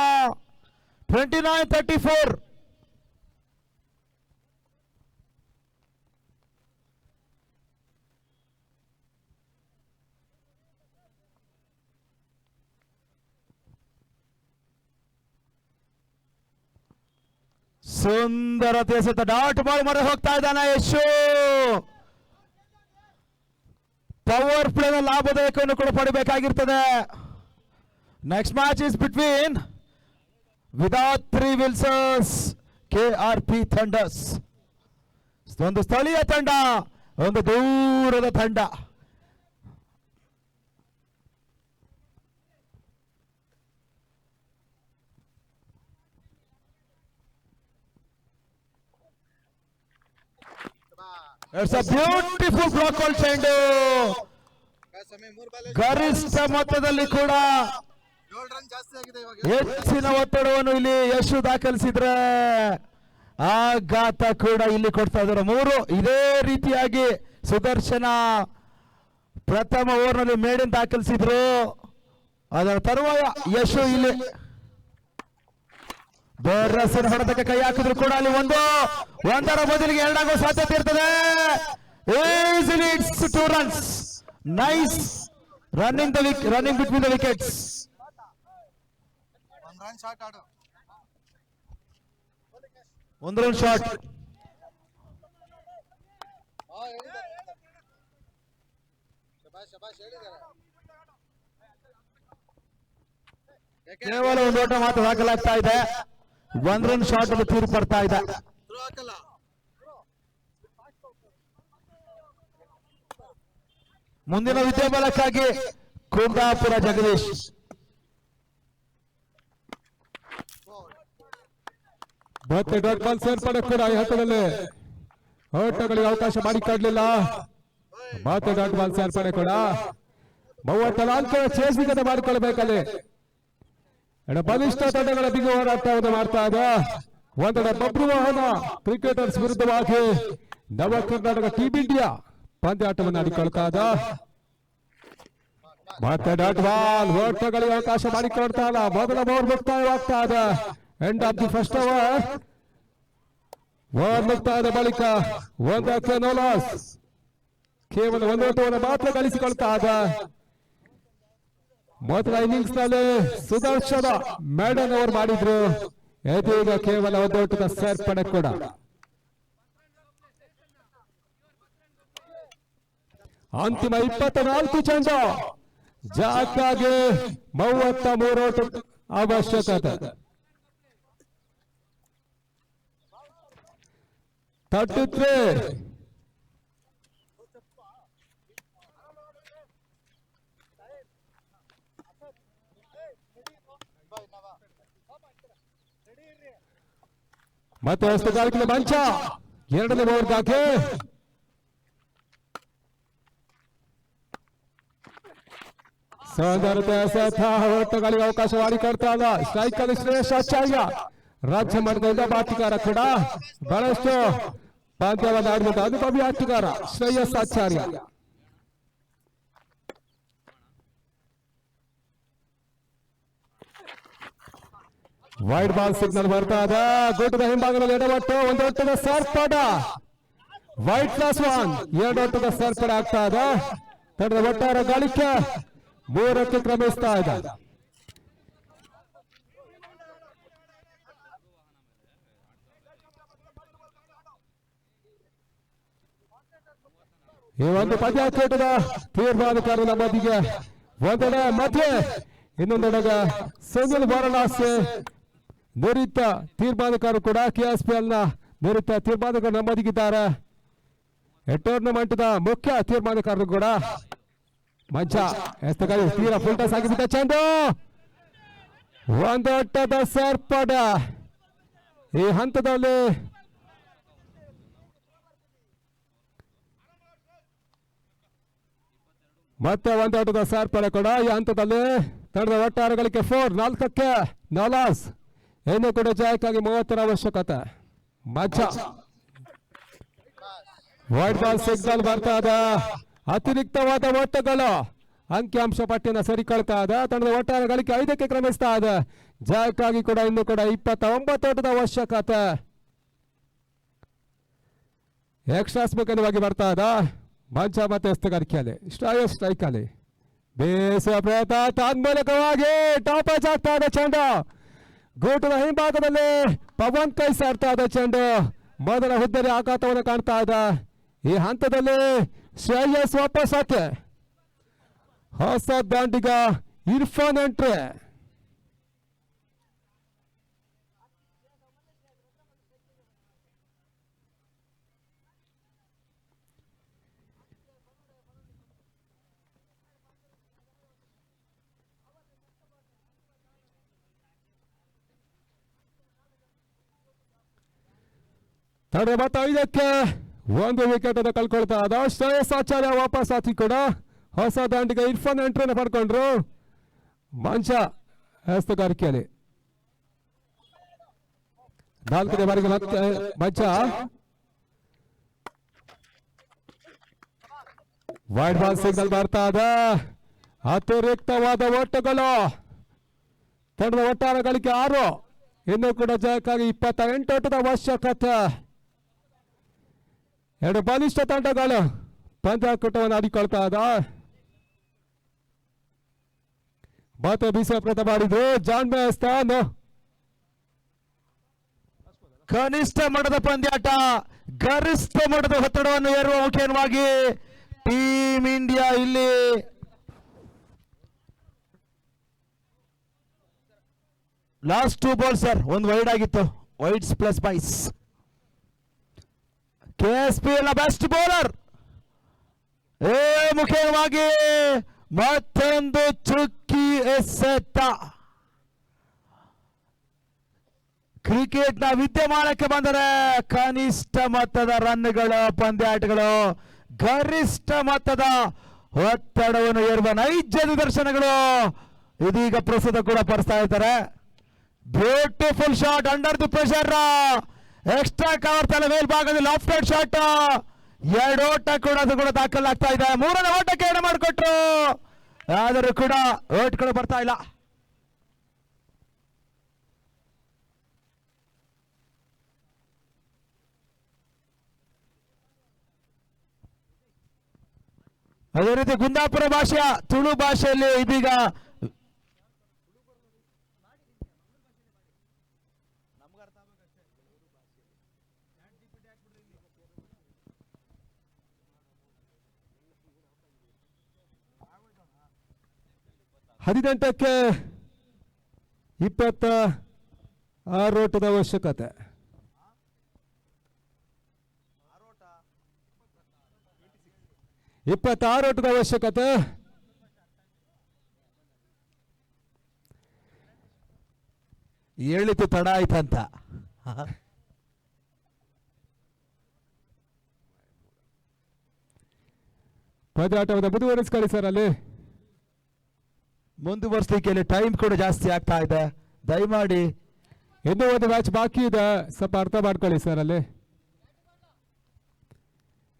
29-34. ಸುಂದರತೆ ಸತ ಡಾಟ್ ಬಾಲ್ ಮರೆ ಹೋಗ್ತಾ ಇದ್ದಾನೆ ಯಶು. ಪವರ್ ಪ್ಲೇ ಲಾಭದಾಯಕವನ್ನು ಕೂಡ ಪಡಿಬೇಕಾಗಿರ್ತದೆ. Next match is between Vidhatri ವಿಲ್ಸರ್ಸ್ ಕೆಆರ್ಪಿ ಥಂಡರ್ಸ್. ಒಂದು ಸ್ಥಳೀಯ ತಂಡ, ಒಂದು ದೂರದ ತಂಡ. It's a beautiful block call ಚೆಂಡು. ಗರಿಷ್ಠ ಮೊತ್ತದಲ್ಲಿ ಕೂಡ ಹೆಚ್ಚಿನ ಒತ್ತಡವನ್ನು ಇಲ್ಲಿ ಯಶು ದಾಖಲಿಸಿದ್ರೆ ಆಘಾತ ಕೂಡ ಇಲ್ಲಿ ಕೊಡ್ತಾ ಇದ್ದಾರೆ. 3 ಇದೇ ರೀತಿಯಾಗಿ ಸುದರ್ಶನ ಪ್ರಥಮ ಓವರ್ನಲ್ಲಿ ಮೇಡನ್ ದಾಖಲಿಸಿದ್ರು. ಅದರ ತರುವಾಯ ಯಶು ಇಲ್ಲಿ ಬೇರಸನ ಹೊಡೆತಕ್ಕೆ ಕೈ ಹಾಕಿದ್ರು ಕೂಡ ಅಲ್ಲಿ ಒಂದರ ಬದಲಿಗೆ 2 ಆಗುವ ಸಾಧ್ಯತೆ ಇರ್ತದೆ. Easily it's 2 runs. Nice running between the wickets. ಒಂದು ರನ್ ಶಾಟ್. ಕೇವಲ ಒಂದು ಓಟ ಮಾತ್ರ ದಾಖಲಾಗ್ತಾ ಇದೆ. 1 ರನ್ ಶಾಟ್ ಅಲ್ಲಿ ತೀರ್ಪು ಬರ್ತಾ ಇದೆ. ಮುಂದಿನ ವಿದ್ಯಾಬಲಕ್ಕಾಗಿ ಕುಂದಾಪುರ ಜಗದೀಶ್. ಮತ್ತೆ ಡಾಟ್ ಬಾಲ್ ಸೇರ್ಪಡೆ ಕೂಡ ಈ ಹಂತದಲ್ಲಿ ಓಟಗಳಿಗೆ ಅವಕಾಶ ಮಾಡಿಕೊಡ್ಲಿಲ್ಲ. ಮತ್ತೆ ಡಾಟ್ ಬಾಲ್ ಸೇರ್ಪಡೆ ಕೂಡ 34 ಚೇಸಿಗದ ಮಾಡಿಕೊಳ್ಬೇಕಲ್ಲಿ. ಬಲಿಷ್ಠ ತಂಡಗಳ ಬಿಗಿ ಹೋರಾಟವನ್ನು ಮಾಡ್ತಾ ಇದೆ. ಒಂದೆಡೆ ಬಬ್ರು ವಾಹನ ಕ್ರಿಕೆಟರ್ಸ್ ವಿರುದ್ಧವಾಗಿ ನವ ಕರ್ನಾಟಕ ಟೀಮ್ ಇಂಡಿಯಾ ಪಂದ್ಯಾಟವನ್ನು ಆಡಿಕೊಳ್ತಾ ಇದೆ. ಮತ್ತೆ ಡಾಟ್ ಬಾಲ್ ಓಟಗಳಿಗೆ ಅವಕಾಶ ಮಾಡಿಕೊಡ್ತಾ ಇಲ್ಲ. ಮೊದಲ ಓವರ್ ಮುಕ್ತಾಯವಾಗ್ತಾ ಇದೆ. End of the first over ಮುಕ್ತಾಯದ ಬಳಿಕ 1ಕ್ಕೆ ನೋ ಲಾಸ್. ಕೇವಲ 1 ಓಟವನ್ನು ಮಾತ್ರ ಗಳಿಸಿಕೊಳ್ತಾ ಇದೆ. ಮೊದಲ ಇನ್ನಿಂಗ್ಸ್ ನಲ್ಲಿ ಸುದರ್ಶನ ಮೇಡನ್ ಓವರ್ ಮಾಡಿದ್ರು. ಇದೀಗ ಕೇವಲ 1 ಓಟದ ಸೇರ್ಪಡೆ ಕೂಡ. ಅಂತಿಮ 24 ಚೆಂಡು ಜಾಕ್ಕಾಗಿ 33 ಓಟ ಅವಶ್ಯಕತೆ. 33. ಮತ್ತೆ ಹಸ್ತಗಾರಿಕೆ ಮಂಚ 2ನೇ ಓವರ್ಗಾಗಿ ಸೌಂದರ್ಯ ಓಟಗಳಿಗೆ ಅವಕಾಶ ಮಾಡಿಕೊಡ್ತಾ ಇಲ್ಲ. ಸ್ಟ್ರೈಕ್ ಅಲ್ಲಿ ಶ್ರೇಯಸ್ ಆಚಾರ್ಯ ರಾಜ್ಯ ಮಟ್ಟದಿಂದ ಆಟಗಾರ ಕೂಡ ಬಹಳಷ್ಟು ಪಂದ್ಯವನ್ನು ಆಡಿದ ಅನುಭವಿ ಆಟಗಾರ ಶ್ರೇಯಸ್ ಆಚಾರ್ಯ. ವೈಡ್ ಬಾಲ್ ಸಿಗ್ನಲ್ ಬರ್ತಾ ಇದೆ. ಗುಡ್ಡದ ಹಿಂಭಾಗದಲ್ಲಿ ಎಡವಟ್ಟು. 1 ಓಟದ ಸೇರ್ಪಡ. ವೈಡ್ ಕ್ಲಾಸ್ 1 2 ಓಟದ ಸೇರ್ಪಡೆ ಆಗ್ತಾ ಇದೆ. ತಂಡದ ಒಟ್ಟಾರೆ ಗಳಿಕೆ 3ಕ್ಕೆ ಕ್ರಮಿಸ್ತಾ ಇದೆ. ಈ ಒಂದು ಪಂದ್ಯಾಟದ ತೀರ್ಮಾನಕಾರ ನಮ್ಮೊಂದಿಗೆ ಒಂದೆಡೆ ಮಧ್ಯೆ ಇನ್ನೊಂದೆಡೆಗ ಸುನಿಲ್ ವಾರಣಾಸಿ ನುರಿತ ತೀರ್ಮಾನಕಾರರು ಕೂಡ KSPL ನ ನುರಿತ ತೀರ್ಮಾನಕಾರರು ನಮ್ಮೊಂದಿಗಿದ್ದಾರೆ. ಟೂರ್ನಮೆಂಟ್ ದ ಮುಖ್ಯ ತೀರ್ಮಾನಕಾರರು ಕೂಡ ಮಂಚ ಎಸ್ತಗಾರಿ ತೀರ ಫುಲ್ ಟಾಸ್ ಆಗಿಬಿಟ್ಟ. ಚೆಂಡು 1 ಓಟದ ಸೇರ್ಪಡೆ. ಈ ಹಂತದಲ್ಲಿ ಮತ್ತೆ 1 ಓಟದ ಸೇರ್ಪಡೆ ಕೂಡ. ಈ ಹಂತದಲ್ಲಿ ತಂಡದ ಒಟ್ಟಾರೆ ಗಳಿಕೆ 4ಕ್ಕೆ ನೋ ಲಾಸ್. ಇನ್ನು ಕೂಡ ಜಯಕ್ಕಾಗಿ 30 ಅವಶ್ಯಕತೆ. ಮಂಚ ವೈಡ್ ಬಾಲ್ ಸಿಗ್ನಲ್ ಬರ್ತಾ ಇದೆ. ಅತಿರಿಕ್ತವಾದ ಓಟಗಳು ಅಂಕಿಅಂಶ ಪಟ್ಟಿಯನ್ನು ಸರಿಕೊಳ್ತಾ ಇದೆ. ತಂಡದ ಒಟ್ಟಾರೆ ಗಳಿಕೆ 5ಕ್ಕೆ ಕ್ರಮಿಸ್ತಾ ಇದೆ. ಜಯಕ್ಕಾಗಿ ಕೂಡ ಇನ್ನು ಕೂಡ 29 ಓಟದ ಅವಶ್ಯಕತೆ. ಎಕ್ಸ್ಟ್ರಾಸ್ ಮುಖಂಡವಾಗಿ ಬರ್ತಾ ಇದೆ. ಮಂಚ ಮತ್ತೆ ಹಸ್ತಗಾರಿಕೆಯಲ್ಲಿ ಸ್ಟ್ರೈಕ್ ಅಲ್ಲಿ ಬೇಸುವ ಪ್ರಯತ್ನ ತಾನ್ಮೂಲಕವಾಗಿ ಟಾಪ್ ಆಚ್ ಆಗ್ತಾ ಇದೆ. ಚೆಂಡು ಗೂಟದ ಹಿಂಭಾಗದಲ್ಲಿ ಪವನ್ ಕೈ ಸಾಡ್ತಾ ಇದೆ. ಚೆಂಡು ಮೊದಲ ಹುದ್ದೆಯ ಆಘಾತವನ್ನು ಕಾಣ್ತಾ ಇದೆ. ಈ ಹಂತದಲ್ಲಿ ಶ್ರೇಯಸ್ ವಾಪಸ್ ಆಕೆ ಹೊಸ ದಾಂಡಿಗ ಇರ್ಫಾನ್ ಎಂಟ್ರಿ. ತಂಡ ಮತ್ತೆ 5ಕ್ಕೆ 1 ವಿಕೆಟ್ ಅನ್ನು ಕಳ್ಕೊಳ್ತಾ ಇದ್ದ ಶ್ರೇಯಸ್ ಆಚಾರ್ಯ ವಾಪಸ್ ಆತಿ ಕೂಡ ಹೊಸ ದಾಂಡಿಗ ಇರ್ಫಾನ್ ಎಂಟ್ರಿನ ಪಡ್ಕೊಂಡ್ರು ಮಂಚ ಹಸ್ತಗಾರಿಕೆಯಲ್ಲಿ 4ನೇ ಬಾರಿಗೆ ಮತ್ತೆ ಮಂಚ ವೈಡ್ ಬಾಲ್ ಸಿಗ್ನಲ್ ಬರ್ತಾ ಇದೆ. ಅತಿರಿಕ್ತವಾದ ಓಟಗಳು ತಂಡದ ಒಟ್ಟಾರೆ ಗಳಿಕೆ 6. ಇನ್ನೂ ಕೂಡ ಜಯಕ್ಕಾಗಿ 28 ಓಟದ ಅವಶ್ಯಕತೆ. ಎರಡು ಬಲಿಷ್ಠ ತಂಡಗಳು ಪಂದ್ಯಾಕೂಟವನ್ನು ಆಡಿಕೊಳ್ತಾ ಇದ್ದ. ಮತ್ತೆ ಬಿಸಿ ಪ್ರಯತ್ನ ಮಾಡಿದ್ರು ಜಾನ್ ಮೇಸ್ತಾನ್. ಕನಿಷ್ಠ ಮಟ್ಟದ ಪಂದ್ಯಾಟ, ಗರಿಷ್ಠ ಮಟ್ಟದ ಒತ್ತಡವನ್ನು ಏರುವ ಮುಖ್ಯವಾಗಿ ಟೀಮ್ ಇಂಡಿಯಾ ಇಲ್ಲಿ ಲಾಸ್ಟ್ 2 ಬಾಲ್ ಸರ್, ಒಂದು ವೈಡ್ ಆಗಿತ್ತು. Wides plus byes. KSPL best bowler ಮುಖ್ಯವಾಗಿ ಮತ್ತೊಂದು ಚುಕ್ಕಿ ಎಸೆತ. ಕ್ರಿಕೆಟ್ನ ವಿದ್ಯಮಾನಕ್ಕೆ ಬಂದರೆ ಕನಿಷ್ಠ ಮೊತ್ತದ ರನ್ಗಳು, ಪಂದ್ಯಾಟಗಳು, ಗರಿಷ್ಠ ಮೊತ್ತದ ಒತ್ತಡವನ್ನು ಏರುವ ನೈಜ ನಿದರ್ಶನಗಳು ಇದೀಗ ಪ್ರಸ್ತುತ ಕೂಡ ಪಡಿಸ್ತಾ ಇದ್ದಾರೆ. Beautiful shot under the pressure. Extra cover ತಲೆ ಮೇಲ್ಭಾಗದಲ್ಲಿ ಲಾಫ್ಟೆಡ್ ಶಾಟ್. 2 ಓಟ ಕೂಡ ಅದು ಕೂಡ ದಾಖಲಾಗ್ತಾ ಇದೆ. 3ನೇ ಓಟಕ್ಕೆ ಎಡೆ ಮಾಡಿಕೊಟ್ರು, ಆದರೂ ಕೂಡ ಓಟ್ಗಳು ಬರ್ತಾ ಇಲ್ಲ. ಅದೇ ರೀತಿ ಕುಂದಾಪುರ ಭಾಷೆಯ ತುಳು ಭಾಷೆಯಲ್ಲಿ ಇದೀಗ ಹದಿನೆಂಟಕ್ಕೆ 26 ಓಟದ ಅವಶ್ಯಕತೆ. ಓಟದ ಅವಶ್ಯಕತೆ. ಹೇಳಿತು ತಡ ಆಯ್ತಂತ. ಪಂದ್ಯಾಟವನ್ನು ಮುಂದುವರಿಸ್ಕೊಳ್ಳಿ ಸರ್. ಅಲ್ಲಿ ಮುಂದುವರಿಸಲಿಕ್ಕೆ ಟೈಮ್ ಕೂಡ ಜಾಸ್ತಿ ಆಗ್ತಾ ಇದೆ. ದಯಮಾಡಿ ಇನ್ನೂ ಒಂದು ಮ್ಯಾಚ್ ಬಾಕಿ ಇದೆ, ಸ್ವಲ್ಪ ಅರ್ಥ ಮಾಡ್ಕೊಳ್ಳಿ ಸರ್. ಅಲ್ಲಿ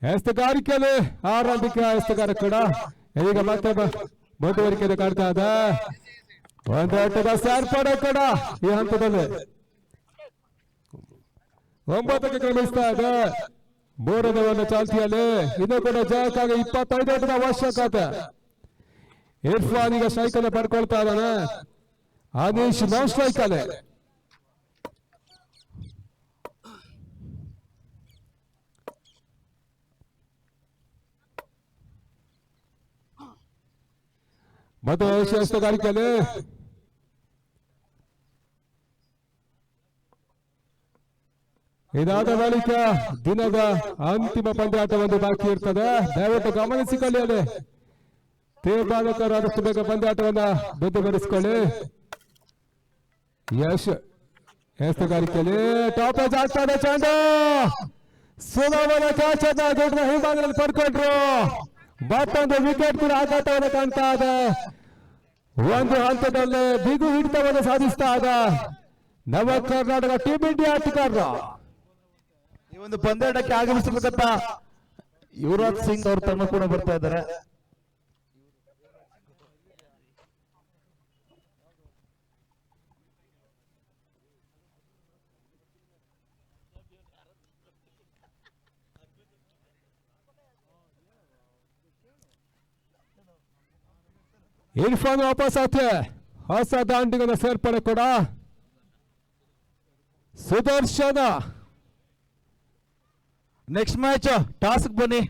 ಎಸ್ತಗಾರಿಕೆಯಲ್ಲಿ ಆರಂಭಿಕ ಎಸ್ತಗಾರ ಕೂಡ ಈಗ ಮತ್ತೆ ಮುಂದುವರಿಕೆಯನ್ನು ಕಾಡ್ತಾ ಇದೆ. ಒಂದು ಆಟದ ಸೇರ್ಪಡೆ ಕೂಡ ಈ ಹಂತದಲ್ಲಿ 9ಕ್ಕೆ ಕ್ರಮಿಸ್ತಾ ಇದೆ. 3ನೇ ಒಂದು ಚಾಲ್ತಿಯಲ್ಲಿ ಇನ್ನೂ ಕೂಡ ಜಯಕ್ಕಾಗಿ 25 ಓಟದ ಅವಶ್ಯಕತೆ. ಇರ್ಫಾನ್ ಈಗ ಸ್ಟ್ರೈಕ್ ಅನ್ನು ಪಡ್ಕೊಳ್ತಾ ಇದ್ದಾನೆ. ಅನೀಶ್ ನಾನ್ ಸ್ಟ್ರೈಕ್ ಅಲ್ಲಿ. ಮತ್ತು ಎಸ್ತಗಾರಿಕೆಯಲ್ಲಿ ಇದಾದ ಬಳಿಕ ದಿನದ ಅಂತಿಮ ಪಂದ್ಯಾಟವೊಂದು ಬಾಕಿ ಇರ್ತದೆ. ದಯವಿಟ್ಟು ಗಮನಿಸಿಕೊಳ್ಳಿ. ಅಲ್ಲಿ ತೀರ್ಮಾನಕರು ಆದಷ್ಟು ಬೇಗ ಪಂದ್ಯಾಟವನ್ನ ಬುದ್ಧಿಪಡಿಸಿಕೊಳ್ಳಿ. ಯಶ್ ಎಸ್ತಗಾರಿಕೆಯಲ್ಲಿ ಟಾಪ್ ಏಜ್ ಆಗ್ತಾ ಇದೆ. ಚೆಂಡು ಸುಲಭದ ಕ್ಯಾಚ್ ಅನ್ನ ದೊಡ್ಡ ಹಿಂಭಾಗದಲ್ಲಿ ಪಡ್ಕೊಂಡ್ರು. ಮತ್ತೊಂದು ವಿಕೆಟ್ ಕೂಡ ಆಘಾತವನ್ನು ಕಾಣ್ತಾ ಇದೆ. ಒಂದು ಹಂತದಲ್ಲಿ ಬಿಗು ಹಿಡಿತವನ್ನು ಸಾಧಿಸ್ತಾ ಇದೆ ನವ ಕರ್ನಾಟಕ ಟೀಮ್ ಇಂಡಿಯಾ ಆಟಗಾರರ. ಈ ಒಂದು ಪಂದ್ಯಾಟಕ್ಕೆ ಆಗಮಿಸಬೇಕಂತ ಯುವರಾಜ್ ಸಿಂಗ್ ಅವರು ತಮ್ಮ ಕೂಡ ಬರ್ತಾ ಇದ್ದಾರೆ. ಇರ್ಫಾನ್ ವಾಪಸ್ ಆತೆ. ಹೊಸ ದಾಂಡಿಗನ ಸೇರ್ಪಡೆ ಕೂಡ ಸುದರ್ಶನ. ನೆಕ್ಸ್ಟ್ ಮ್ಯಾಚ್ ಟಾಸ್ಕ್ ಬನ್ನಿ.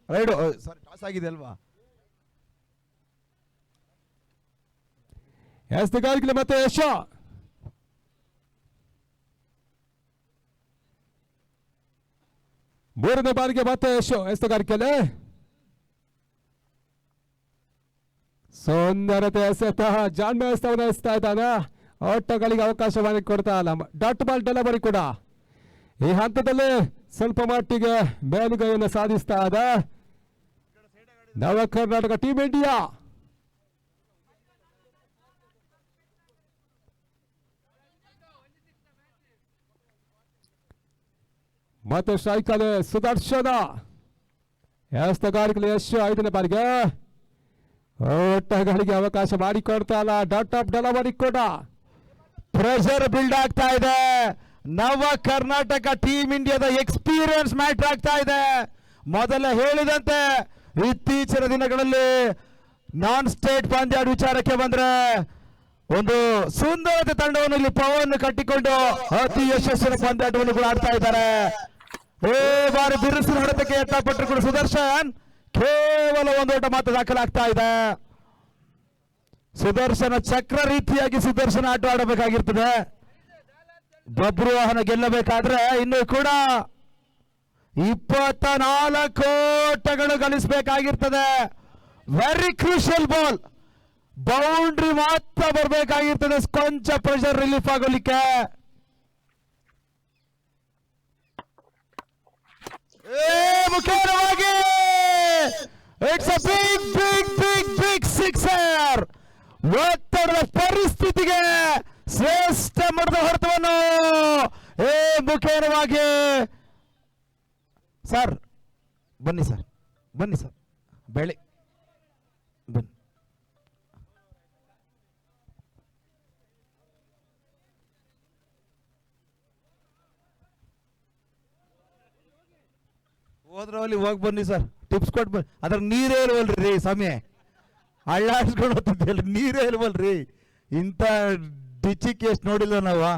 ರೈಡು ಸಾರಿ ಟಾಸ್ ಆಗಿದೆ ಅಲ್ವಾ? ಎಸ್ತಗಾರಿಕೆ ಮತ್ತೆ ಯಶ. ಮೂರನೇ ಬಾರಿಗೆ ಮತ್ತೆ ಯಶ್ ಎಸ್ತಗಾರಿಕೆಯಲ್ಲಿ ಸುಂದರತೆ ಎಸೆತ. ಜಾನ್ ಮೇಸ್ತವನ್ನ ಎಸ್ತಾ ಇದ್ದಾನೆ. ಓಟಗಳಿಗೆ ಅವಕಾಶವಾಗಿ ಕೊಡ್ತಾ ಇಲ್ಲ. ಡಾಟ್ ಬಾಲ್ ಡೆಲಿವರಿ ಕೂಡ ಈ ಹಂತದಲ್ಲಿ ಸ್ವಲ್ಪ ಮಟ್ಟಿಗೆ ಮೇಲುಗೈಯನ್ನು ಸಾಧಿಸ್ತಾ ಇದೆ. ನವ ಕರ್ನಾಟಕ ಟೀಮ್ ಇಂಡಿಯಾ. ಮತ್ತೆ ಸ್ಟ್ರೈಕ್ ಅಲ್ಲಿ ಸುದರ್ಶನ ಎಸ್ತಗಾರಿಕೆ ಯಶ್ 5ನೇ ಬಾರಿಗೆ ಓಟಗಳಿಗೆ ಅವಕಾಶ ಮಾಡಿಕೊಡ್ತಾರ. ಡಾಟ್ ಆಫ್ ಡೆಲಿವರಿ ಕೂಡ ಪ್ರೆಷರ್ ಬಿಲ್ಡ್ ಆಗ್ತಾ ಇದೆ. ನವ ಕರ್ನಾಟಕ ಟೀಮ್ ಇಂಡಿಯಾದ ಎಕ್ಸ್ಪೀರಿಯನ್ಸ್ ಮ್ಯಾಟರ್ ಆಗ್ತಾ ಇದೆ. ಮೊದಲ ಹೇಳಿದಂತೆ ಇತ್ತೀಚಿನ ದಿನಗಳಲ್ಲಿ ನಾನ್ ಸ್ಟೇಟ್ ಪಂದ್ಯಾಟ ವಿಚಾರಕ್ಕೆ ಬಂದ್ರೆ ಒಂದು ಸುಂದರತೆ ತಂಡವನ್ನು ಇಲ್ಲಿ ಪವನ್ ಕಟ್ಟಿಕೊಂಡು ಅತಿ ಯಶಸ್ವಿನ ಪಂದ್ಯಾಟವನ್ನು ಕೂಡ ಆಡ್ತಾ ಇದ್ದಾರೆ. ಈ ಬಾರಿ ಬಿರುಸಿನ ಹೊಡೆತಕ್ಕೆ ಯತ್ನಪಟ್ಟರು ಕೂಡ ಸುದರ್ಶನ್ ಕೇವಲ ಒಂದು ಓಟ ಮಾತ್ರ ದಾಖಲಾಗ್ತಾ ಇದೆ. ಸುದರ್ಶನ ಚಕ್ರ ರೀತಿಯಾಗಿ ಸುದರ್ಶನ ಆಟ ಆಡಬೇಕಾಗಿರ್ತದೆ. ಬಬ್ರು ವಾಹನ ಗೆಲ್ಲಬೇಕಾದ್ರೆ ಇನ್ನು ಕೂಡ 24 ಓಟಗಳು ಗಳಿಸಬೇಕಾಗಿರ್ತದೆ. ವೆರಿ ಕ್ರೂಷಿಯಲ್ ಬಾಲ್, ಬೌಂಡ್ರಿ ಮಾತ್ರ ಬರಬೇಕಾಗಿರ್ತದೆ ಕೊಂಚ ಪ್ರೆಷರ್ ರಿಲೀಫ್ ಆಗೋಲಿಕ್ಕೆ. ಮುಖ್ಯವಾಗಿ it's a big big big big sixer. ಒತ್ತಡದ ಪರಿಸ್ಥಿತಿಗೆ ಶ್ರೇಷ್ಠ ಮಟ್ಟದ ಹೊಡೆತವನ್ನು ಮುಖ್ಯವಾಗಿ ಸರ್ ಬನ್ನಿ ಸರ್, ಬನ್ನಿ ಸರ್, ಬೆಳೆ ಬನ್ನಿ. ಹೋದ್ರಲ್ಲಿ ಹೋಗಿ ಬನ್ನಿ ಸರ್, ಟಿಪ್ಸ್ ಕೊಟ್ಟು ಬನ್ನಿ. ಅದ್ರ ನೀರೇ ಇಲ್ವಲ್ರಿ ಸಮಯ, ಅಳ್ಳಾಡ್ಸ್ಕೊಂಡು ಹೋಗ್ತಿದ್ದೆ, ನೀರೇ ಇಲ್ವಲ್ರಿ. ಇಂಥ ಡಿಚ್ಚಿ ಕೇಸ್ ನೋಡಿಲ್ಲ ನಾವು.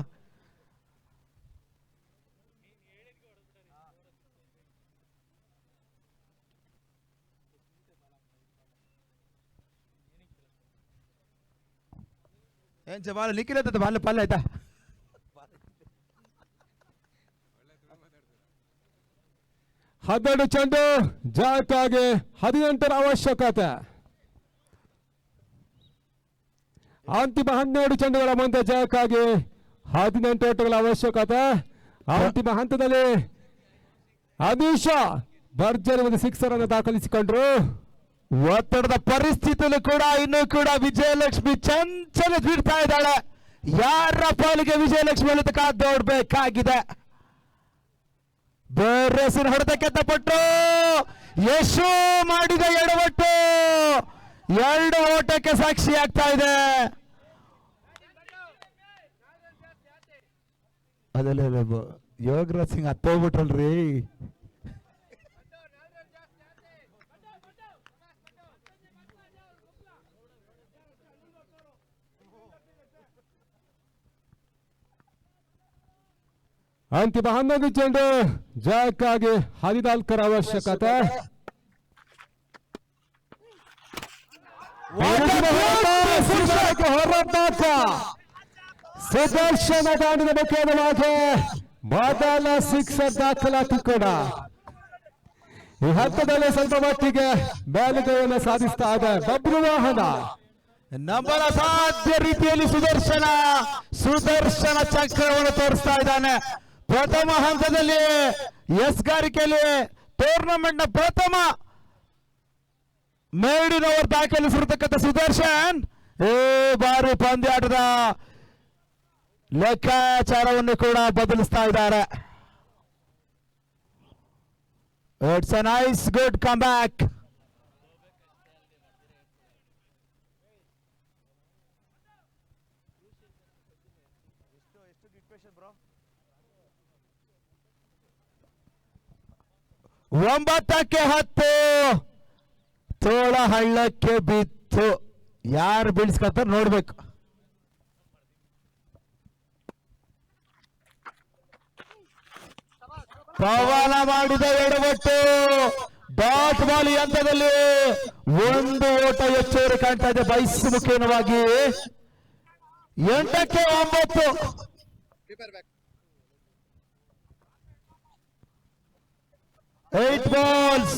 ಏನ್ ಬಾಲ ನಿಕ್ಕಿಲ್ಲ ಬಾಲ್ಯ ಪಾಲ್ಯ ಆಯ್ತಾ. ಹನ್ನೆರಡು ಚೆಂಡು ಜಯಕ್ಕಾಗಿ 18ರ ಅವಶ್ಯಕತೆ. ಅಂತಿಮ 12 ಚೆಂಡುಗಳ ಮುಂದೆ ಜಯಕ್ಕಾಗಿ 18 ಓಟಗಳ ಅವಶ್ಯಕತೆ. ಅಂತಿಮ ಹಂತದಲ್ಲಿ ಅನೀಶ ಭರ್ಜರಿ ಒಂದು ಸಿಕ್ಸರ್ ಅನ್ನು ದಾಖಲಿಸಿಕೊಂಡ್ರು. ಒತ್ತಡದ ಪರಿಸ್ಥಿತಿಯಲ್ಲಿ ಕೂಡ ಇನ್ನೂ ಕೂಡ ವಿಜಯಲಕ್ಷ್ಮಿ ಚಂಚಲ ಬೀಳ್ತಾ ಇದ್ದಾಳೆ. ಯಾರ ಪಾಲಿಗೆ ವಿಜಯಲಕ್ಷ್ಮಿ ಅಂತ ಕಾದು ನೋಡ್ಬೇಕಾಗಿದೆ. ಬೇರೆಸಿನ ಹೊಡೆತಕ್ಕೆ ತಪ್ಪಟ್ಟು ಯಶು ಮಾಡಿದ ಎಡವಟ್ಟು 2 ಓಟಕ್ಕೆ ಸಾಕ್ಷಿ ಆಗ್ತಾ ಇದೆ. ಅದಲ್ಲ ಯೋಗರಾಜ್ ಸಿಂಗ್ ಹತ್ತೋಗ್ಬಿಟ್ರಲ್ರಿ. ಅಂತಿಮ 11 ಚೆಂಡು ಜಯಕ್ಕಾಗಿ 14ರ ಅವಶ್ಯಕತೆ. ಸುದರ್ಶನ ದಾಂಡಿನ ಮುಖ್ಯವಾಗಿ ಮೊದಲ ಸಿಕ್ಸರ್ ದಾಖಲಾತಿ ಕೂಡ ಈ ಹಂತದಲ್ಲಿ ಸ್ವಲ್ಪ ಮಟ್ಟಿಗೆ ಮೇಲುಗೈಯನ್ನು ಸಾಧಿಸ್ತಾ ಇದೆ ಬಬ್ರು ವಾಹನ. ನಂಬಲ ಸಾಧ್ಯ ರೀತಿಯಲ್ಲಿ ಸುದರ್ಶನ ಚಕ್ರವನ್ನು ತೋರಿಸ್ತಾ ಇದ್ದಾನೆ. ಪ್ರಥಮ ಹಂತದಲ್ಲಿ ಎಸ್ಗಾರಿಕೆಯಲ್ಲಿ ಟೂರ್ನಮೆಂಟ್ ನ ಪ್ರಥಮ ಮೇಡಿನ್ ಓವರ್ ದಾಖಲಿಸಿರ್ತಕ್ಕಂಥ ಸುದರ್ಶನ್ ಈ ಬಾರಿ ಪಂದ್ಯಾಟದ ಲೆಕ್ಕಾಚಾರವನ್ನು ಕೂಡ ಬದಲಿಸ್ತಾ ಇದ್ದಾರೆ. It's a nice good come back. ಒಂಬತ್ತಕ್ಕೆ 10 ತೋಳ ಹಳ್ಳಕ್ಕೆ ಬಿತ್ತು. ಯಾರು ಬೀಳ್ಸ್ಕೊತಾರೆ ನೋಡ್ಬೇಕು. ಪವನ ಮಾಡಿದ ಎಡವಟ್ಟು ಡಾಟ್ ಬಾಲ್ ಹಂತದಲ್ಲಿ 1 ಓಟ ಹೆಚ್ಚುವರಿ ಕಾಣ್ತಾ ಇದೆ ಬೈಸ್ ಮುಖೇನವಾಗಿ. 8ಕ್ಕೆ 9 8 balls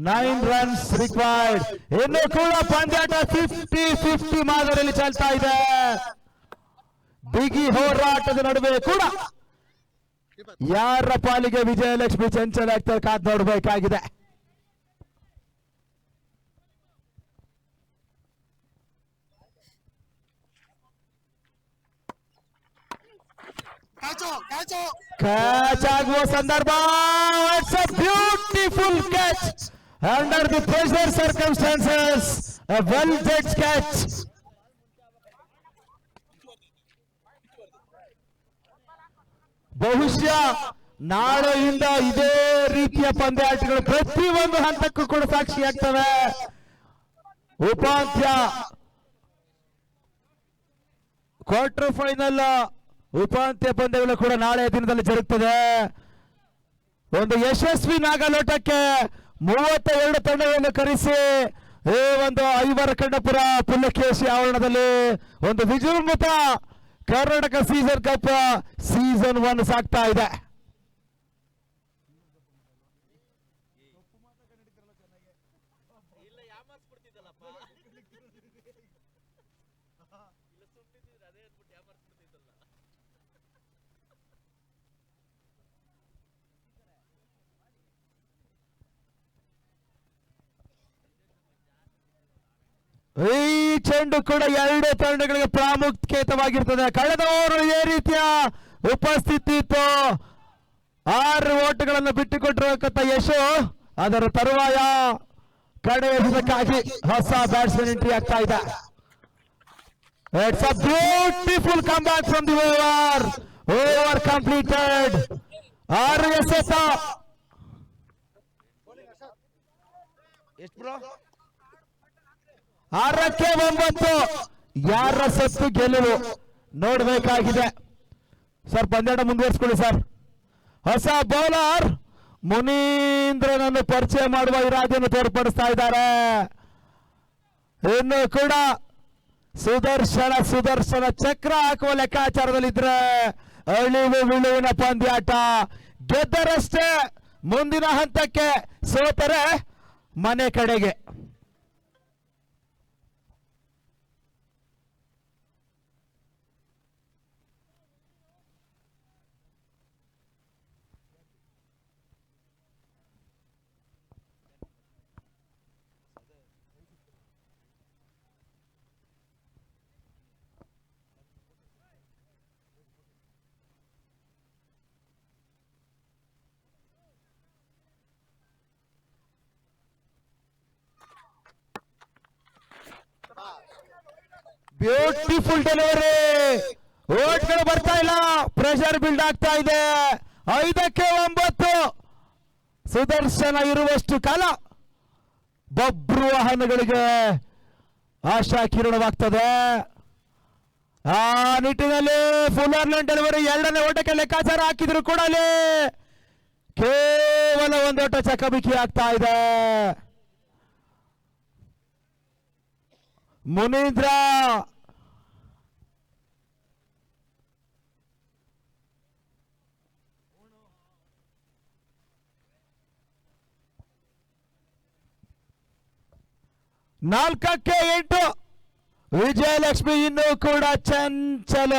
9 runs required. ಇನ್ನು ಕೂಡ ಪಂದ್ಯಾಟ 50-50 ಮಾದರಿಯಲ್ಲಿ ಚಾಲ್ತಾ ಇದೆ. ಬಿಗಿ ಹೋರಾಟದ ನಡುವೆ ಕೂಡ ಯಾರ ಪಾಲಿಗೆ ವಿಜಯಲಕ್ಷ್ಮಿ ಚಂಚಲ ಆಗ್ತಾರೆ ಕಾದ್ ನೋಡಬೇಕಾಗಿದೆ. ಕ್ಯಾಚ್ ಆಗುವ ಸಂದರ್ಭ. It's a beautiful catch under the pressure circumstances. A well judged catch. ಬಹುಶಃ ನಾಳೆಯಿಂದ ಇದೇ ರೀತಿಯ ಪಂದ್ಯಾಟಗಳು ಪ್ರತಿಯೊಂದು ಹಂತಕ್ಕೂ ಕೂಡ ಸಾಕ್ಷಿಯಾಗ್ತವೆ. ಉಪಾಂತ್ಯ, ಕ್ವಾರ್ಟರ್ ಫೈನಲ್, ಉಪಾಂತ್ಯ ಪಂದ್ಯಗಳು ಕೂಡ ನಾಳೆ ದಿನದಲ್ಲಿ ಜರುಗುತ್ತದೆ. ಒಂದು ಯಶಸ್ವಿ ನಾಗಲೋಟಕ್ಕೆ 32 ತಂಡಗಳನ್ನು ಕರೆಸಿ ಈ ಒಂದು ಐವರಕಂಡಪುರ ಪುಲ್ಲಕೇಶಿ ಆವರಣದಲ್ಲಿ ಒಂದು ವಿಜೃಂಭಿತ ಕರ್ನಾಟಕ ಸೀಸನ್ ಕಪ್ ಸೀಸನ್ 1 ಸಾಗ್ತಾ ಇದೆ. ಈ ಚೆಂಡು ಕೂಡ ಎರಡು ತಂಡಗಳಿಗೆ ಪ್ರಾಮುಖ್ಯತೆವಾಗಿರ್ತದೆ. ಕಳೆದ ಓವರ್ ಇದೇ ರೀತಿಯ ಉಪಸ್ಥಿತಿ ಇತ್ತು. 6 ಓಟುಗಳನ್ನು ಬಿಟ್ಟುಕೊಟ್ಟಿರತಕ್ಕಂಥ ಯಶು ಅದರ ತರುವಾಯ ಕಡೆಯದಕ್ಕಾಗಿ ಹೊಸ ಬ್ಯಾಟ್ಸ್ಮನ್ ಎಂಟ್ರಿ ಆಗ್ತಾ ಇದೆ. It's a beautiful come back from the over completed. 6 ಎಸೆತ. ಎಷ್ಟು ಬ್ರೋ? 6ಕ್ಕೆ 9. ಯಾರ ಸತ್ತು ಗೆಲುವು ನೋಡಬೇಕಾಗಿದೆ. ಸರ್ ಪಂದ್ಯಾಟ ಮುಂದುವರಿಸಿಕೊಳ್ಳಿ ಸರ್. ಹೊಸ ಬೌಲರ್ ಮುನೀಂದ್ರನನ್ನು ಪರಿಚಯ ಮಾಡುವ ಇರಾದೆಯನ್ನು ತೋರ್ಪಡಿಸ್ತಾ ಇದ್ದಾರೆ. ಇನ್ನು ಕೂಡ ಸುದರ್ಶನ ಚಕ್ರ ಹಾಕುವ ಲೆಕ್ಕಾಚಾರದಲ್ಲಿದ್ರೆ ಅಳಿವು ವಿಳುವಿನ ಪಂದ್ಯಾಟ. ಗೆದ್ದರಷ್ಟೇ ಮುಂದಿನ ಹಂತಕ್ಕೆ, ಸೋತರೆ ಮನೆ ಕಡೆಗೆ. Beautiful delivery. ಓಟ್ಗಳು ಬರ್ತಾ ಇಲ್ಲ, ಪ್ರೆಷರ್ ಬಿಲ್ಡ್ ಆಗ್ತಾ ಇದೆ. 5ಕ್ಕೆ 9. ಸುದರ್ಶನ ಇರುವಷ್ಟು ಕಾಲ ಬಬ್ರು ವಾಹನಗಳಿಗೆ ಆಶಾ ಕಿರಣವಾಗ್ತದೆ. ಆ ನಿಟ್ಟಿನಲ್ಲಿ ಫುಲ್ಲರ್ ಲೈನ್ ಡೆಲಿವರಿ 2ನೇ ಓಟಕ್ಕೆ ಲೆಕ್ಕಾಚಾರ ಹಾಕಿದ್ರು ಕೂಡ ಅಲ್ಲಿ ಕೇವಲ 1 ಓಟ ಚಕಮಕಿ ಆಗ್ತಾ ಇದೆ. ಮುನೀಂದ್ರ ನಾಲ್ಕಕ್ಕೆ 8. ವಿಜಯಲಕ್ಷ್ಮಿ ಇನ್ನೂ ಕೂಡ ಚಂಚಲ.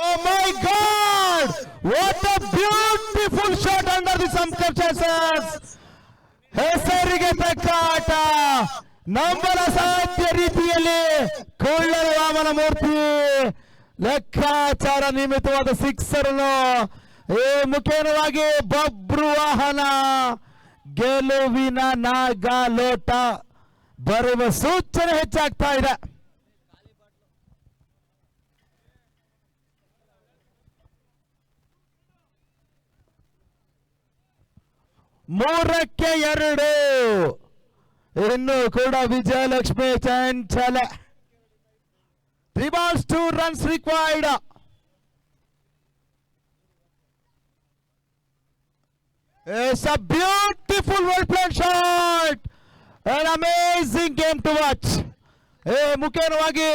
Oh my God! What a beautiful shot under the circumstances. ಹೆಸರಿಗೆ ತಕ್ಕ ಆಟ. ನಂಬಲ ಸಾಧ್ಯ ರೀತಿಯಲ್ಲಿ ಕೊಳ್ಳರ ವಾಮನ ಮೂರ್ತಿ ಲೆಕ್ಕಾಚಾರ ನಿಮಿತ್ತವಾದ 6 ಅನ್ನು ಮುಖೇನವಾಗಿ ಬಬ್ರು ವಾಹನ ಗೆಲುವಿನ ನಾಗಾಲೋಟ ಬರುವ ಸೂಚನೆ ಹೆಚ್ಚಾಗ್ತಾ ಇದೆ. ಮೂರಕ್ಕೆ 2. ಇನ್ನು ಕೂಡ ವಿಜಯಲಕ್ಷ್ಮಿ ಚಂಚಲ. 3 balls 2 runs required. It's a beautiful well-played shot. An amazing game to watch. ಮುಖ್ಯವಾಗಿ